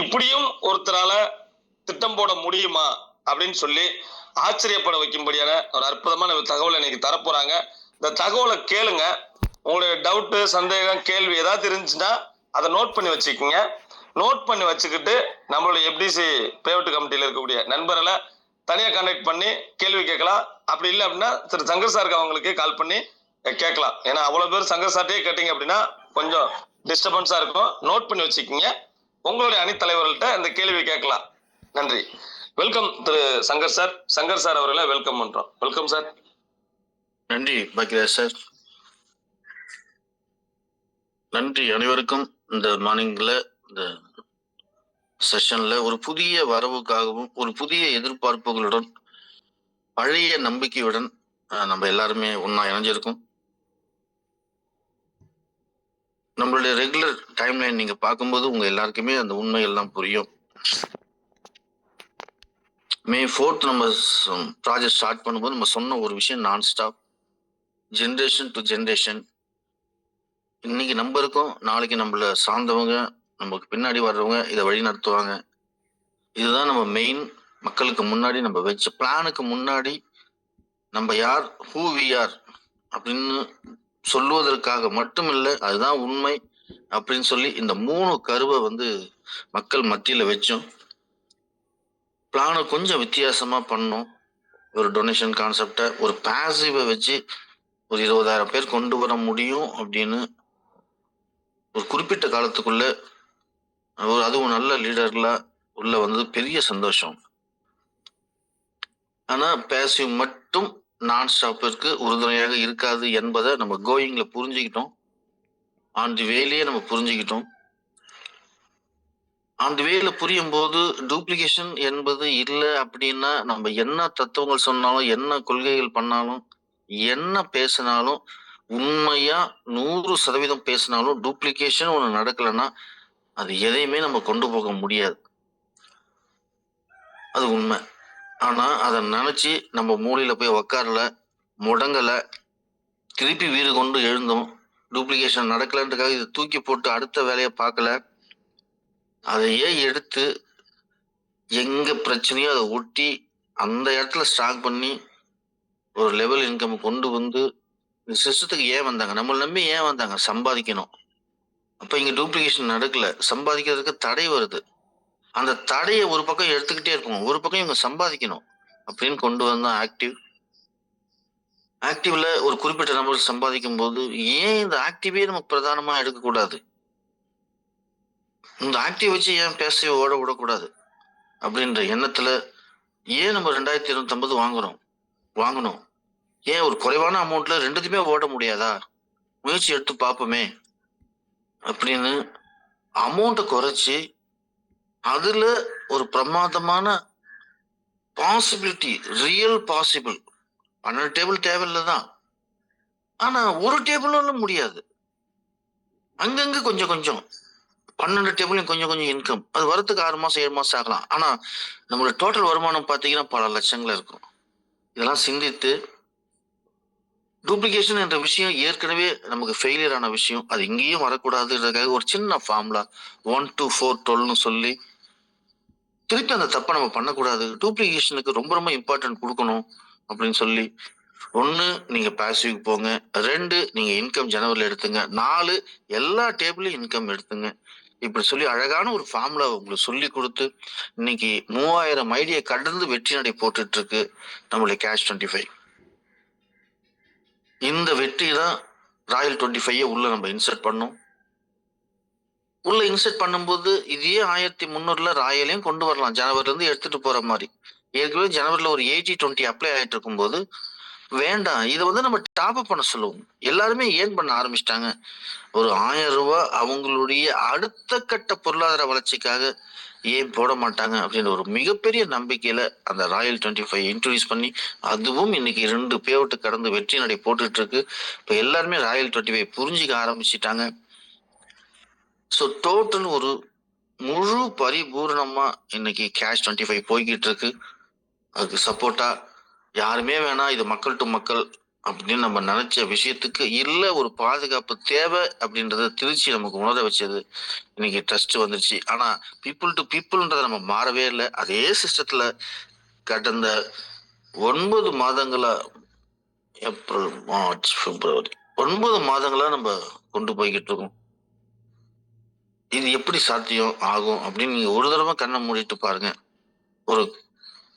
இப்படியும் ஒருத்தரால திட்டம் போட முடியுமா அப்படின்னு சொல்லி ஆச்சரியப்பட வைக்கும்படியான ஒரு அற்புதமான தகவலை இன்னைக்கு தரப்போறாங்க. இந்த தகவலை கேளுங்க. உங்களுடைய டவுட்டு, சந்தேகம், கேள்வி ஏதாவது இருந்துச்சுன்னா அதை நோட் பண்ணி வச்சுக்கோங்க. நோட் பண்ணி வச்சுக்கிட்டு நம்மளுடைய எஃப்டிசி பேவட் கமிட்டியில் இருக்கக்கூடிய நண்பர்களை தனியாக கான்டாக்ட் பண்ணி கேள்வி கேட்கலாம். அப்படி இல்லை அப்படின்னா திரு சங்கர் சாருக்கு அவங்களுக்கு கால் பண்ணி கேட்கலாம். ஏன்னா அவ்வளோ பேர் சங்கர் சார்ட்டே கேட்டீங்க அப்படின்னா கொஞ்சம் டிஸ்டர்பன்ஸாக இருக்கும். நோட் பண்ணி வச்சுக்கோங்க. உங்களுடைய அணித்தலைவர்கள்ட்ட இந்த கேள்வி கேட்கலாம். நன்றி. வெல்கம் திரு சங்கர் சார். சங்கர் சார் அவர்களை வெல்கம் பண்றோம். Welcome sir. நன்றி பாக்கியராஜ் சார். நன்றி அனைவருக்கும். இந்த மார்னிங்ல இந்த செஷன்ல ஒரு புதிய வரவுக்காகவும் ஒரு புதிய எதிர்பார்ப்புகளுடன் பழைய நம்பிக்கையுடன் நம்ம எல்லாருமே ஒன்னா இணைஞ்சிருக்கோம். நம்மளுடைய ரெகுலர் டைம்லைன் நீங்க பார்க்கும்போது உங்க எல்லாருக்குமே அந்த உண்மைகள் தான் புரியும். May 4th நம்ம ப்ராஜெக்ட் ஸ்டார்ட் பண்ணும்போது நம்ம சொன்ன ஒரு விஷயம் நான் ஸ்டாப், ஜென்ரேஷன் டு ஜென்ரேஷன். இன்னைக்கு நம்ம இருக்கோம், நாளைக்கு நம்மள சார்ந்தவங்க, நமக்கு பின்னாடி வர்றவங்க இதை வழி நடத்துவாங்க. இதுதான் நம்ம மெயின். மக்களுக்கு முன்னாடி நம்ம வச்ச பிளானுக்கு முன்னாடி நம்ம யார், ஹூ வி ஆர் அப்படின்னு சொல்லுவதற்காக மட்டும் இல்லை, அதுதான் உண்மை அப்படின்னு சொல்லி இந்த 3 கருவை மக்கள் மத்தியில வச்சோம். பிளானை கொஞ்சம் வித்தியாசமா பண்ணோம். ஒரு டொனேஷன் கான்செப்டை ஒரு பாசிவை வச்சு ஒரு 20,000 பேர் கொண்டு வர முடியும் அப்படின்னு ஒரு குறிப்பிட்ட காலத்துக்குள்ள அதுவும் நல்ல லீடர்ல உள்ள வந்தது பெரிய சந்தோஷம். ஆனா பாசிவ் மட்டும் நான் ஸ்டாப்பிற்கு உறுதுணையாக இருக்காது என்பதை நம்ம கோயிங்ல புரிஞ்சுக்கிட்டோம். ஆன் தி வேலையே நம்ம புரிஞ்சுக்கிட்டோம். அந்த வேல புரியும் போது டூப்ளிகேஷன் என்பது இல்லை அப்படின்னா நம்ம என்ன தத்துவங்கள் சொன்னாலும், என்ன கொள்கைகள் பண்ணாலும், என்ன பேசினாலும், உண்மையா 100% பேசினாலும் டூப்ளிகேஷன் ஒன்று நடக்கலைன்னா அது எதையுமே நம்ம கொண்டு போக முடியாது. அது உண்மை. ஆனா அதை நினைச்சு நம்ம மூலையில போய் உக்காரல, முடங்கல, திருப்பி வீடு கொண்டு எழுந்தோம். டூப்ளிகேஷன் நடக்கலன்றதுக்காக இதை தூக்கி போட்டு அடுத்த வேலையை பார்க்கல. அதையே எடுத்து எங்க பிரச்சனையோ அதை ஒட்டி அந்த இடத்துல ஸ்டாக் பண்ணி ஒரு லெவல் இன்கம் கொண்டு வந்து இந்த சிஸ்டத்துக்கு ஏன் வந்தாங்க, நம்மளை நம்பி ஏன் வந்தாங்க? சம்பாதிக்கணும். அப்ப இங்க டூப்ளிகேஷன் நடக்கல, சம்பாதிக்கிறதுக்கு தடை வருது. அந்த தடையை ஒரு பக்கம் எடுத்துக்கிட்டே இருக்கணும், ஒரு பக்கம் இவங்க சம்பாதிக்கணும் அப்படின்னு கொண்டு வந்தா ஆக்டிவ். ஆக்டிவ்ல ஒரு குறிப்பிட்ட நபர் சம்பாதிக்கும் போது ஏன் இந்த ஆக்டிவே நமக்கு பிரதானமா எடுக்கக்கூடாது? இந்த ஆக்டிவ் வச்சு ஏன் பேச ஓட விடக்கூடாது அப்படின்ற எண்ணத்துல ஏன் நம்ம 2250 வாங்கணும்? ஏன் ஒரு குறைவான அமௌண்ட்ல ரெண்டுத்தையுமே ஓட முடியாதா? முயற்சி எடுத்து பார்ப்போமே அப்படின்னு அமௌண்ட்டை குறைச்சி அதுல ஒரு பிரமாதமான பாசிபிலிட்டி, ரியல் பாசிபிள். 12 டேபிள் தேவையில்லைதான், ஆனா ஒரு டேபிளும் முடியாது. அங்கங்க கொஞ்சம் கொஞ்சம் 12 டேபிளையும் கொஞ்சம் கொஞ்சம் இன்கம் அது வரத்துக்கு 6 மாசம் 7 மாசம் ஆகலாம். ஆனா நம்மளோட டோட்டல் வருமானம் பார்த்தீங்கன்னா பல லட்சங்கள் இருக்கும். இதெல்லாம் சிந்தித்து டூப்ளிகேஷன் என்ற விஷயம் ஏற்கனவே நமக்கு ஃபெயிலியர் ஆன விஷயம், அது இங்கேயும் வரக்கூடாதுன்றதுக்காக ஒரு சின்ன ஃபார்முலா 1 2 4 12 சொல்லி திருப்பி அந்த தப்பை நம்ம பண்ணக்கூடாது. டூப்ளிகேஷனுக்கு ரொம்ப ரொம்ப இம்பார்ட்டன்ட் கொடுக்கணும் அப்படின்னு சொல்லி 1 நீங்க பாசிவ்க்கு போங்க, 2 நீங்க இன்கம் ஜனவரில எடுத்துங்க, 4 எல்லா டேபிளையும் இன்கம் எடுத்துங்க. இப்படி சொல்லி அழகான ஒரு ஃபார்முலா உங்களுக்கு சொல்லி கொடுத்து இன்னைக்கு 3000 ஐடியா கடந்து வெற்றி நடை போட்டுட்டு இருக்கு நம்மளுடைய கேஷ் 25. இந்த வெற்றி தான் ராயல் 25 உள்ள நம்ம இன்சர்ட் பண்ணோம். உள்ள இன்சர்ட் பண்ணும்போது இதே 1300 ராயலையும் கொண்டு வரலாம், ஜனவரில இருந்து எடுத்துட்டு போற மாதிரி. ஏற்கனவே ஜனவரில ஒரு 80-20 அப்ளை ஆயிட்டு இருக்கும் போது வேண்டாம், இதை நம்ம டாப் அப் பண்ண சொல்லுவோம். எல்லாருமே ஏன் பண்ண ஆரம்பிச்சிட்டாங்க. ஒரு 1000 ரூபாய் அவங்களுடைய அடுத்த கட்ட பொருளாதார வளர்ச்சிக்காக ஏன் போட மாட்டாங்க அப்படின்ற ஒரு மிகப்பெரிய நம்பிக்கையில அந்த ராயல் 25 இன்ட்ரோடியூஸ் பண்ணி அதுவும் இன்னைக்கு 2 பேவட்டு கடந்து வெற்றி நடை போட்டுட்டு இருக்கு. இப்ப எல்லாருமே ராயல் 25 புரிஞ்சிக்க ஆரம்பிச்சிட்டாங்க. ஸோ டோட்டல் ஒரு முழு பரிபூர்ணமா இன்னைக்கு கேஷ் 25 போய்கிட்டு இருக்கு. அதுக்கு சப்போர்ட்டா யாருமே வேணாம், இது மக்கள் டு மக்கள் அப்படின்னு நம்ம நினைச்ச விஷயத்துக்கு இல்ல ஒரு பாதுகாப்பு தேவை அப்படின்றத திருச்சி நமக்கு உணர வச்சது இன்னைக்கு ட்ரஸ்ட் வந்துருச்சு. ஆனா பீப்புள் டு பீப்புள்ன்றத நம்ம மாறவே இல்லை. அதே சிஸ்டத்துல கடந்த 9 மாதங்களா, ஏப்ரல், மார்ச், பிப்ரவரி 9 மாதங்களா நம்ம கொண்டு போய்கிட்டு இருக்கோம். இது எப்படி சாத்தியம் ஆகும் அப்படின்னு நீங்க ஒரு தடவை கண்ணை மூடிட்டு பாருங்க. ஒரு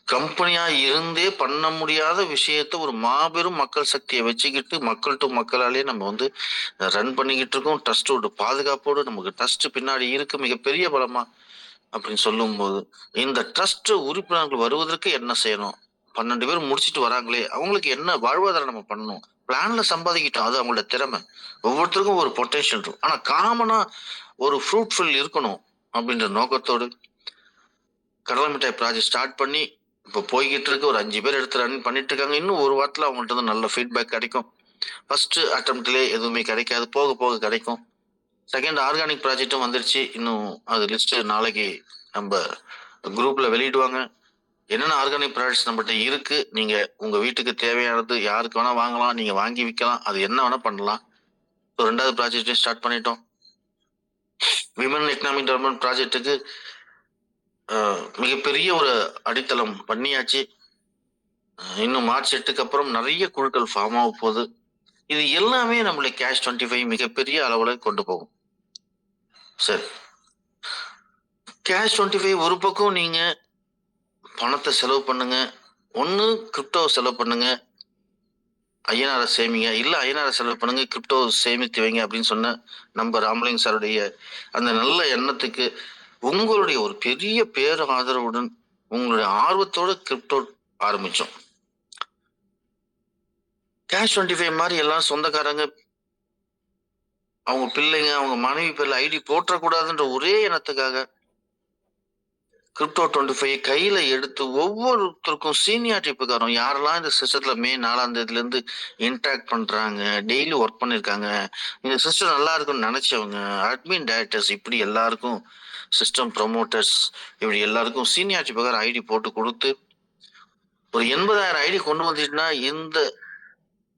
கம்பெனியா இருந்தே பண்ண முடியாத விஷயத்த ஒரு மாபெரும் மக்கள் சக்தியை வச்சுக்கிட்டு மக்கள் டு மக்களாலே நம்ம வந்து ரன் பண்ணிக்கிட்டு இருக்கோம். ட்ரஸ்டோட பாதுகாப்போடு நமக்கு ட்ரஸ்ட் பின்னாடி இருக்கு மிகப்பெரிய பலமா அப்படின்னு சொல்லும்போது, இந்த ட்ரஸ்ட் உறுப்பினர்கள் வருவதற்கு என்ன செய்யணும்? 12 பேர் முடிச்சிட்டு வராங்களே அவங்களுக்கு என்ன வாழ்வாதாரம் நம்ம பண்ணணும்? பிளான்ல சம்பாதிக்கிட்டோம், அது அவங்களோட திறமை. ஒவ்வொருத்தருக்கும் ஒரு பொட்டன்ஷியல் இருக்கும். ஆனா காமனா ஒரு ஃப்ரூட்ஃபுல் இருக்கணும் அப்படின்ற நோக்கத்தோடு கடலை மிட்டாய் ப்ராஜெக்ட் ஸ்டார்ட் பண்ணி இப்போ போய்கிட்டு இருக்கு. ஒரு 5 பேர் எடுத்து ரன் பண்ணிட்டு இருக்காங்க. இன்னும் ஒரு வாரத்துல அவங்கள்ட்ட இருந்து நல்ல ஃபீட்பேக் கிடைக்கும். ஃபர்ஸ்ட் அட்டம்ப்ட்லேயே எதுவுமே கிடைக்காது, போக போக கிடைக்கும். செகண்ட் ஆர்கானிக் ப்ராஜெக்டும் வந்துருச்சு. இன்னும் அது லிஸ்ட் நாளைக்கு நம்ம குரூப்ல வெளியிடுவாங்க. என்னென்ன ஆர்கானிக் ப்ராடக்ட்ஸ் நம்மகிட்ட இருக்கு, நீங்க உங்க வீட்டுக்கு தேவையானது யாருக்கு வேணா வாங்கலாம், நீங்க வாங்கி விற்கலாம், அது என்ன வேணா பண்ணலாம். ஸோ 2வது ப்ராஜெக்டையும் ஸ்டார்ட் பண்ணிட்டோம். விமன் எக்கனாமிக் டெவலப்மெண்ட் ப்ராஜெக்ட்டுக்கு மிகப்பெரிய ஒரு அடித்தளம் பண்ணியாச்சு. இன்னும் மார்ச் 8க்கு அப்புறம் நிறைய குழுக்கள் ஃபார்ம் ஆக போகுது. இது எல்லாமே நம்மளுடைய கேஷ் 25 மிகப்பெரிய அளவுல கொண்டு போகும். சரி, கேஷ் 25 ஒரு பக்கம் நீங்க பணத்தை செலவு பண்ணுங்க, ஒண்ணு கிரிப்டோ செலவு பண்ணுங்க, ஐஎன்ஆர் சேமிங்க, இல்ல ஐஎன்ஆர் செலவு பண்ணுங்க, கிரிப்டோ சேமித்து வைங்க அப்படின்னு சொன்ன நம்ம ராமலிங்க சாருடைய அந்த நல்ல எண்ணத்துக்கு உங்களுடைய ஒரு பெரிய பேர் ஆதரவுடன் உங்களுடைய ஆர்வத்தோட கிரிப்டோ ஆரம்பிச்சோம். கேஷ் 25 மாதிரி எல்லாம் சொந்தக்காரங்க அவங்க பிள்ளைங்க அவங்க மனைவி பேர்ல ஐடி போற்றக்கூடாதுன்ற ஒரே எண்ணத்துக்காக கிரிப்டோ 25 கையில எடுத்து ஒவ்வொருத்தருக்கும் சீனியாரிட்டி பிரகாரம் யாரெல்லாம் இந்த சிஸ்டத்துல மே 4ஆம் தேதியில இருந்து இன்டராக்ட் பண்றாங்க, டெய்லி ஒர்க் பண்ணிருக்காங்க, இந்த சிஸ்டம் நல்லா இருக்குன்னு நினைச்சவங்க, அட்மின் டைரக்டர்ஸ், இப்படி எல்லாருக்கும் சிஸ்டம் ப்ரொமோட்டர்ஸ், இப்படி எல்லாருக்கும் சீனியாரிட்டி பிரகாரம் ஐடி போட்டு கொடுத்து ஒரு 80,000 ஐடி கொண்டு வந்துட்டுனா இந்த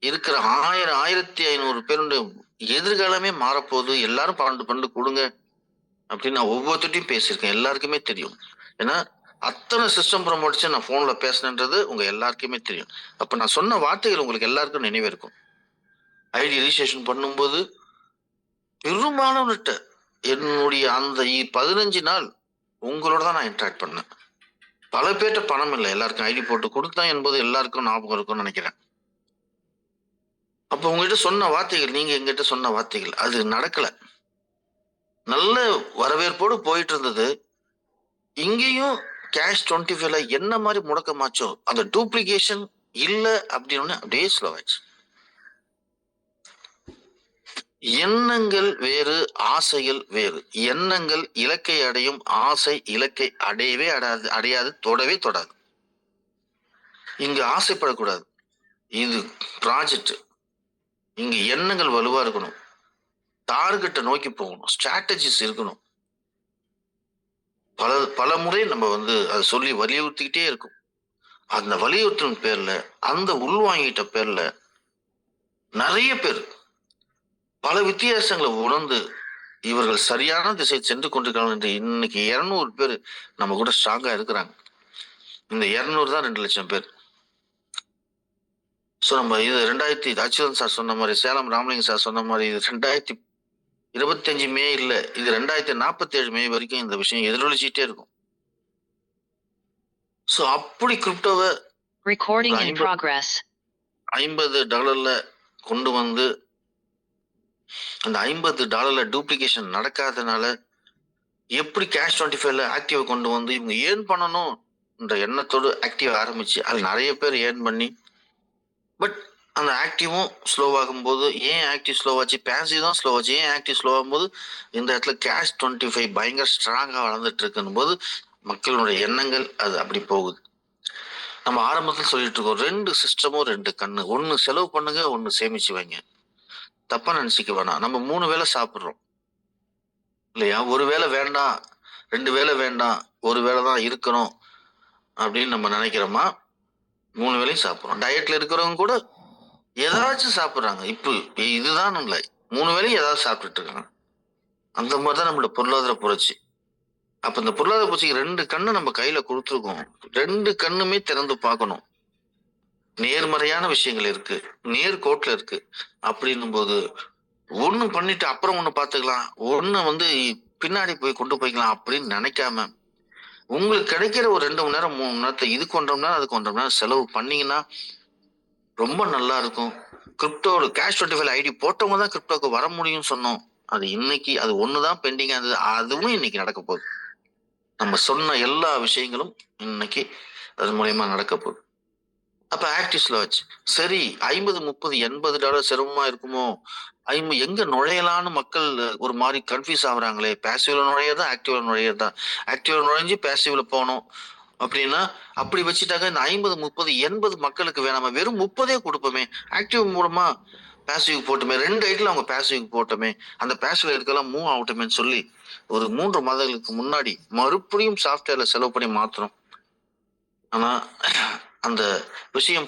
இருக்கிற 1500 பேருடைய எதிர்காலமே மாறப்போகுது. எல்லாரும் 12 கொடுங்க அப்படின்னு நான் ஒவ்வொருத்தையும் பேசியிருக்கேன். எல்லாருக்குமே தெரியும். ஏன்னா அத்தனை சிஸ்டம் ப்ரமோட்ஸ் நான் போன்ல பேசினது உங்க எல்லாருக்குமே தெரியும். அப்ப நான் சொன்ன வார்த்தைகள் உங்களுக்கு எல்லாருக்கும் நினைவு இருக்கும். ஐடி ரிஜிஸ்ட்ரேஷன் பண்ணும்போது பெரும்பாலானவர்கிட்ட என்னுடைய அந்த 15 நாள் உங்களோட தான் நான் இன்டராக்ட் பண்ணேன். பல பேர்ட்ட பணம் இல்லை, எல்லாருக்கும் ஐடி போட்டு கொடுத்தேன் என்பது எல்லாருக்கும் ஞாபகம் இருக்கும்னு நினைக்கிறேன். அப்ப உங்ககிட்ட சொன்ன வார்த்தைகள், நீங்க எங்கிட்ட சொன்ன வார்த்தைகள் அது நடக்கல. நல்ல வரவேற்போடு போயிட்டு இருந்தது. இங்கேயும் கேஷ் 25ல என்ன மாதிரி முடக்கமாச்சோ அந்த டூப்ளிகேஷன் இல்ல அப்படின்னு அப்படியே ஸ்லோ ஆயிடுச்சு. எண்ணங்கள் வேறு, ஆசைகள் வேறு. எண்ணங்கள் இலக்கை அடையும், ஆசை இலக்கை அடையவே அடையாது, தொடவே தொடாது. இங்க ஆசைப்படக்கூடாது. இது ப்ராஜெக்ட். இங்க எண்ணங்கள் வலுவா இருக்கணும், டார்கெட்டை நோக்கி போகணும், ஸ்ட்ராட்டஜிஸ் இருக்கணும். பல முறை நம்ம வந்து அதை சொல்லி வலியுறுத்திக்கிட்டே இருக்கும். அந்த வலியுறுத்தின் பேர்ல, அந்த உள்வாங்கிட்ட பேர்ல நிறைய பேர் பல வித்தியாசங்களை உணர்ந்து இவர்கள் சரியான திசை சென்று கொண்டிருக்கிறார்கள் என்று இன்னைக்கு 200 பேர் நம்ம கூட ஸ்ட்ராங்கா இருக்கிறாங்க. இந்த 200 தான் 2 லட்சம் பேர். ஸோ நம்ம இது 2000 அச்சுதன் சார் சொன்ன மாதிரி, சேலம் ராமலிங்க சார் சொன்ன மாதிரி, இது 2025 மே இல்லை, இது 2047 மே வரைக்கும் இந்த விஷயம் எதிரொலிச்சுட்டே இருக்கும். ஸோ அப்படி கிரிப்டோவை $50 கொண்டு வந்து அந்த $50 டூப்ளிகேஷன் நடக்காதனால எப்படி கேஷ் 25ல ஆக்டிவ் கொண்டு வந்து இவங்க ஏர்ன் பண்ணணும் என்ற எண்ணத்தோடு ஆக்டிவ் ஆரம்பிச்சு அது நிறைய பேர் ஏர்ன் பண்ணி, பட் அந்த ஆக்டிவும் ஸ்லோவாகும் போது ஏன் ஆக்டிவ் ஸ்லோவாச்சு, பேசிவ் தான் ஸ்லோவாச்சு, ஏன் ஆக்டிவ் ஸ்லோவாகும் போது இந்த இடத்துல கேஷ் 25 பயங்கர ஸ்ட்ராங்கா வளர்ந்துட்டு இருக்குன்னு போது மக்களுடைய எண்ணங்கள் அது அப்படி போகுது. நம்ம ஆரம்பத்தில் சொல்லிட்டு இருக்கோம், 2 சிஸ்டமும் 2 கண்ணு, ஒன்னு செலவு பண்ணுங்க, ஒன்னு சேமிச்சு வைங்க. தப்பா நினைச்சுக்க வேணாம். நம்ம 3 வேளை சாப்பிடுறோம் இல்லையா? ஒரு வேளை வேண்டாம், 2 வேளை வேண்டாம், ஒரு வேளை தான் இருக்கணும் அப்படின்னு நம்ம நினைக்கிறோமா? 3 வேளையும் சாப்பிடுறோம். டயட்ல இருக்கிறவங்க கூட ஏதாச்சும் சாப்பிடுறாங்க. இதுதான் இல்லை, 3 வேளையும் ஏதாவது சாப்பிட்டுட்டு இருக்காங்க. அந்த மாதிரி தான் நம்மளோட பொருளாதார புரட்சி. அப்ப இந்த பொருளாதார புரட்சிக்கு 2 கண்ணு நம்ம கையில குடுத்துருக்கோம். 2 கண்ணுமே திறந்து பார்க்கணும். நேர்மறையான விஷயங்கள் இருக்கு, நேர்கோட்டுல இருக்கு. அப்படின்னும்போது ஒண்ணு பண்ணிட்டு அப்புறம் ஒண்ணு பார்த்துக்கலாம். ஒண்ணு பின்னாடி போய் கொண்டு போய்க்கலாம் அப்படின்னு நினைக்காம, உங்களுக்கு கிடைக்கிற ஒரு 2 மணி நேரம், 3 மணி நேரத்த இதுக்கு 1 1/2 மணி நேரம், அதுக்கு 1 1/2 மணி நேரம் செலவு பண்ணீங்கன்னா ரொம்ப நல்லா இருக்கும். கிரிப்டோல கேஷ் 25 ஐடி போட்டவங்க தான் கிரிப்டோக்கு வர முடியும்னு சொன்னோம். அது இன்னைக்கு அது ஒண்ணுதான் பெண்டிங்கா இருந்தது. அதுவும் இன்னைக்கு நடக்க போகுது. நம்ம சொன்ன எல்லா விஷயங்களும் இன்னைக்கு அது மூலியமா நடக்க போகுது. அப்ப ஆக்டிவ்ஸ்ல வச்சு சரி, 50, 30, $80 சிரமமா இருக்குமோ, எங்க நுழையலான்னு மக்கள் ஒரு மாதிரி கன்ஃபியூஸ் ஆகுறாங்களே. பேசிவ்ல நுழையதா, ஆக்டிவ்ல நுழையதா? ஆக்டிவ்ல நுழைஞ்சு பேசிவ்ல போனோம் அப்படின்னா, அப்படி வச்சுட்டாக்க இந்த 50, 30, 80 மக்களுக்கு வேணாம, வெறும் 30 கொடுப்போமே. ஆக்டிவ் மூலமா பேசிவ் போட்டுமே, 2 ஐடில அவங்க பேசிவ் போட்டோமே, அந்த பேசிவ் இருக்கலாம் மூவ் ஆகட்டுமேன்னு சொல்லி ஒரு 3 மாதங்களுக்கு முன்னாடி மறுபடியும் சாஃப்ட்வேர்ல செலவு பண்ணி மாத்துறோம். ஆனா அந்த விஷயம்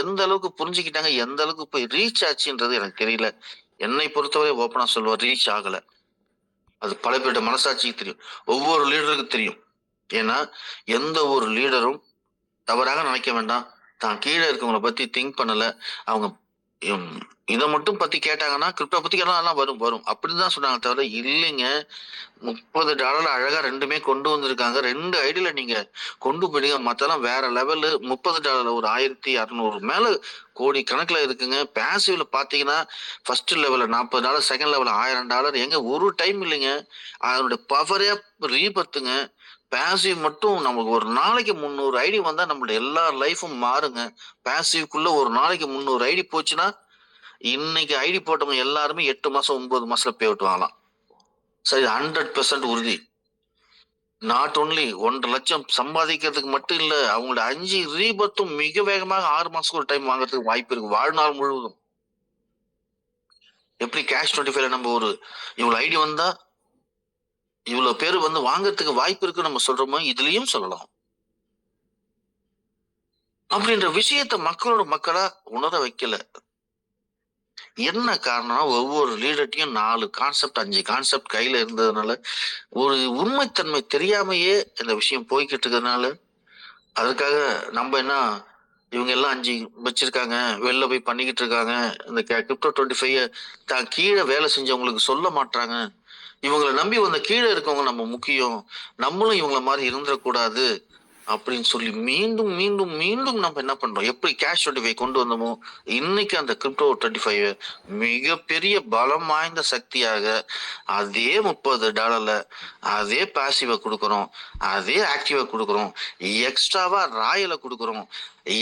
எந்த அளவுக்கு புரிஞ்சுக்கிட்டாங்க, எந்த அளவுக்கு போய் ரீச் ஆச்சுன்றது எனக்கு தெரியல. என்னை பொறுத்தவரை ஓப்பனா சொல்லுவேன், ரீச் ஆகல. அது பல பேருடைய மனசாட்சிக்கு தெரியும், ஒவ்வொரு லீடருக்கு தெரியும். ஏன்னா எந்த ஒரு லீடரும் தவறாக நினைக்க வேண்டாம், தான் கீழே இருக்கவங்களை பத்தி திங்க் பண்ணல. அவங்க இதை மட்டும் பத்தி கேட்டாங்கன்னா, கிரிப்டோ பத்தி எல்லாம் வரும் வரும் அப்படின்னு தான் சொன்னாங்க தவிர, இல்லைங்க $30 அழகா ரெண்டுமே கொண்டு வந்திருக்காங்க. 2 ஐடியில நீங்க கொண்டு போயிடுங்க, மத்தெல்லாம் வேற லெவலு. $30 ஒரு 1600 மேல கோடி கணக்குல இருக்குங்க. பேசிவ்ல பாத்தீங்கன்னா ஃபர்ஸ்ட் லெவல்ல $40, செகண்ட் லெவல்ல $1000. எங்க ஒரு டைம் இல்லைங்க, அதனுடைய பவரே ரீபத்துங்க. பேசிவ் மட்டும் நமக்கு ஒரு நாளைக்கு 300 ஐடி வந்தா நம்மளுடைய எல்லா லைஃபும் மாறுங்க. பேசிவ்க்குள்ள ஒரு நாளைக்கு 300 ஐடி போச்சுன்னா, இன்னைக்கு ஐடி போட்டவங்க எல்லாருமே 8 மாசம் 9 மாசத்துல பே அவுட் வாங்கலாம். சரி, 100% உறுதி. நாட் ஒன்லி 1.5 லட்சம் சம்பாதிக்கிறதுக்கு மட்டும் இல்ல, அவங்களோட 5 ரீபத்தும் மிக வேகமாக 6 மாசத்துக்கு ஒரு டைம் வாங்குறதுக்கு வாய்ப்பு இருக்கு, வாழ்நாள் முழுவதும். எப்படி கேஷ் 25 நம்ம இவ்வளவு ஐடி வந்தா இவ்வளவு பேர் வாங்குறதுக்கு வாய்ப்பு இருக்கு நம்ம சொல்றோமோ, இதுலயும் சொல்லலாம். அப்படின்ற விஷயத்த மக்களா உணர வைக்கல. என்ன காரணம்? ஒவ்வொரு லீடர்ட்டையும் 4 கான்செப்ட் 5 கான்செப்ட் கையில இருந்ததுனால, ஒரு உண்மைத்தன்மை தெரியாமையே இந்த விஷயம் போய்கிட்டு இருக்கிறதுனால, அதுக்காக நம்ம என்ன, இவங்க எல்லாம் 5 வச்சிருக்காங்க, வெளில போய் பண்ணிக்கிட்டு இருக்காங்க, இந்த கிரிப்டோ 25 தான் கீழே வேலை செஞ்சவங்களுக்கு சொல்ல மாட்டாங்க, இவங்களை நம்பி வந்த கீழே இருக்கவங்க நம்ம முக்கியம், நம்மளும் இவங்கள மாதிரி இருந்துடக்கூடாது அப்படின்னு சொல்லி மீண்டும் மீண்டும் மீண்டும் நம்ம என்ன பண்றோம், எப்படி கேஷ் 25 கொண்டு வந்தோமோ, இன்னைக்கு அந்த கிரிப்டோ 25 மிகப்பெரிய பலம் வாய்ந்த சக்தியாக அதே $30 அதே பாசிவ கொடுக்குறோம், அதே ஆக்டிவ கொடுக்குறோம், எக்ஸ்ட்ராவா ராயல கொடுக்குறோம்,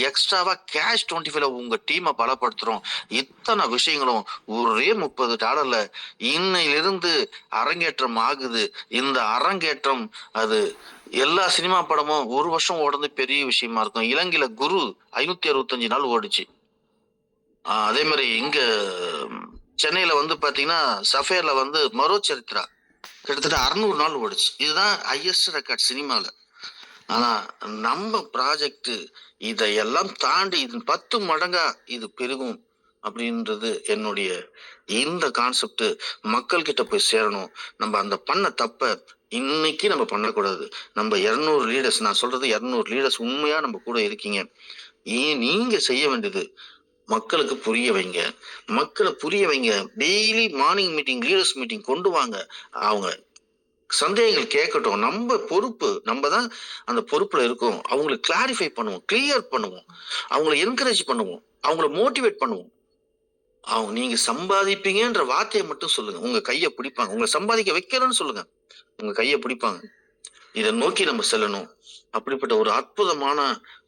எக்ஸ்ட்ராவா கேஷ் 25 உங்க டீமை பலப்படுத்துறோம். இத்தனை விஷயங்களும் ஒரே $30 இன்னையிலிருந்து அரங்கேற்றம் ஆகுது. இந்த அரங்கேற்றம் அது எல்லா சினிமா படமும் 1 வருஷம் ஓடுறது பெரிய விஷயமா இருக்கும். இலங்கையில குரு 565 நாள் ஓடுச்சு. அதே மாதிரி இங்க சென்னையில பாத்தீங்கன்னா சஃபேர்ல மரோ சரித்ரா கிட்டத்தட்ட 600 நாள் ஓடுச்சு. இதுதான் ஹையஸ்ட் ரெக்கார்ட் சினிமால. ஆனா நம்ம ப்ராஜெக்ட் இதையெல்லாம் தாண்டி இது 10 மடங்கா இது பெருகும் அப்படின்றது என்னுடைய இந்த கான்செப்ட் மக்கள் கிட்ட போய் சேரணும். நம்ம அந்த பண்ண தப்ப இன்னைக்கு நம்ம பண்ணக்கூடாது. நம்ம 200 லீடர்ஸ், நான் சொல்றது 200 லீடர்ஸ் உண்மையா நம்ம கூட இருக்கீங்க. நீங்க செய்ய வேண்டியது மக்களுக்கு புரிய வைங்க, மக்களை புரிய வைங்க. Daily morning meeting, leaders meeting கொண்டு வாங்க. அவங்க சந்தேகங்கள் கேட்கட்டும். நம்ம பொறுப்பு, நம்ம தான் அந்த பொறுப்புல இருக்கோம். அவங்களுக்கு கிளாரிஃபை பண்ணுவோம், கிளியர் பண்ணுவோம், அவங்களை என்கரேஜ் பண்ணுவோம், அவங்களை மோட்டிவேட் பண்ணுவோம். நீங்க சம்பாதிப்பீங்கன்ற வார்த்தையை மட்டும் சொல்லுங்க, உங்க கையை பிடிப்பாங்க. உங்களை சம்பாதிக்க வைக்கிறேன்னு சொல்லுங்க, உங்க கையை பிடிப்பாங்க. இதை நோக்கி நம்ம செல்லணும். அப்படிப்பட்ட ஒரு அற்புதமான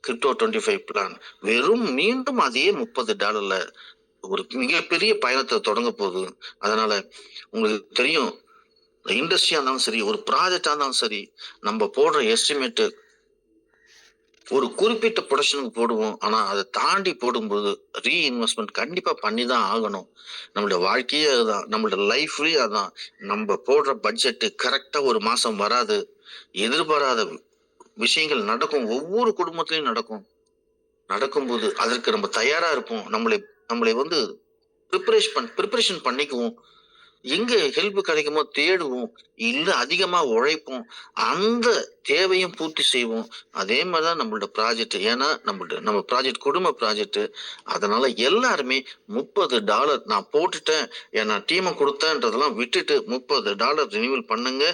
கிரிப்டோ 25 பிளான் வெறும் மீண்டும் அதே $30 ஒரு மிகப்பெரிய பயணத்தை தொடங்க போகுது. அதனால உங்களுக்கு தெரியும், இண்டஸ்ட்ரியா இருந்தாலும் சரி, ஒரு ப்ராஜெக்டா இருந்தாலும் சரி, நம்ம போடுற எஸ்டிமேட் ஒரு குறிப்பிட்ட ப்ரொடக்ஷனுக்கு போடுவோம். ஆனா அதை தாண்டி போடும்போது ரீஇன்வெஸ்ட்மெண்ட் கண்டிப்பா பண்ணி தான் ஆகணும். நம்மளுடைய வாழ்க்கையே அதுதான், நம்மளோட லைஃப்லயே அதான். நம்ம போடுற பட்ஜெட் கரெக்டா ஒரு மாசம் வராது, எதிர்பாராத விஷயங்கள் நடக்கும், ஒவ்வொரு குடும்பத்திலையும் நடக்கும். நடக்கும்போது அதற்கு நம்ம தயாரா இருப்போம். நம்மளை நம்மளை வந்து ப்ரிப்பரேஷன் பண்ணிக்குவோம். எங்க ஹெல்ப் கிடைக்குமோ தேடுவோம். இல்ல அதிகமா உழைப்போம். அந்த தேவையும் பூர்த்தி செய்வோம். அதே மாரி தான் நம்மளோட ப்ராஜெக்ட். ஏன்னா நம்ம ப்ராஜெக்ட் குடும்ப ப்ராஜெக்ட். அதனால எல்லாருமே $30 நான் போட்டுட்டேன். நான் டீம குடுத்தேன்றதெல்லாம் விட்டுட்டு $30 ரினிவல் பண்ணுங்க.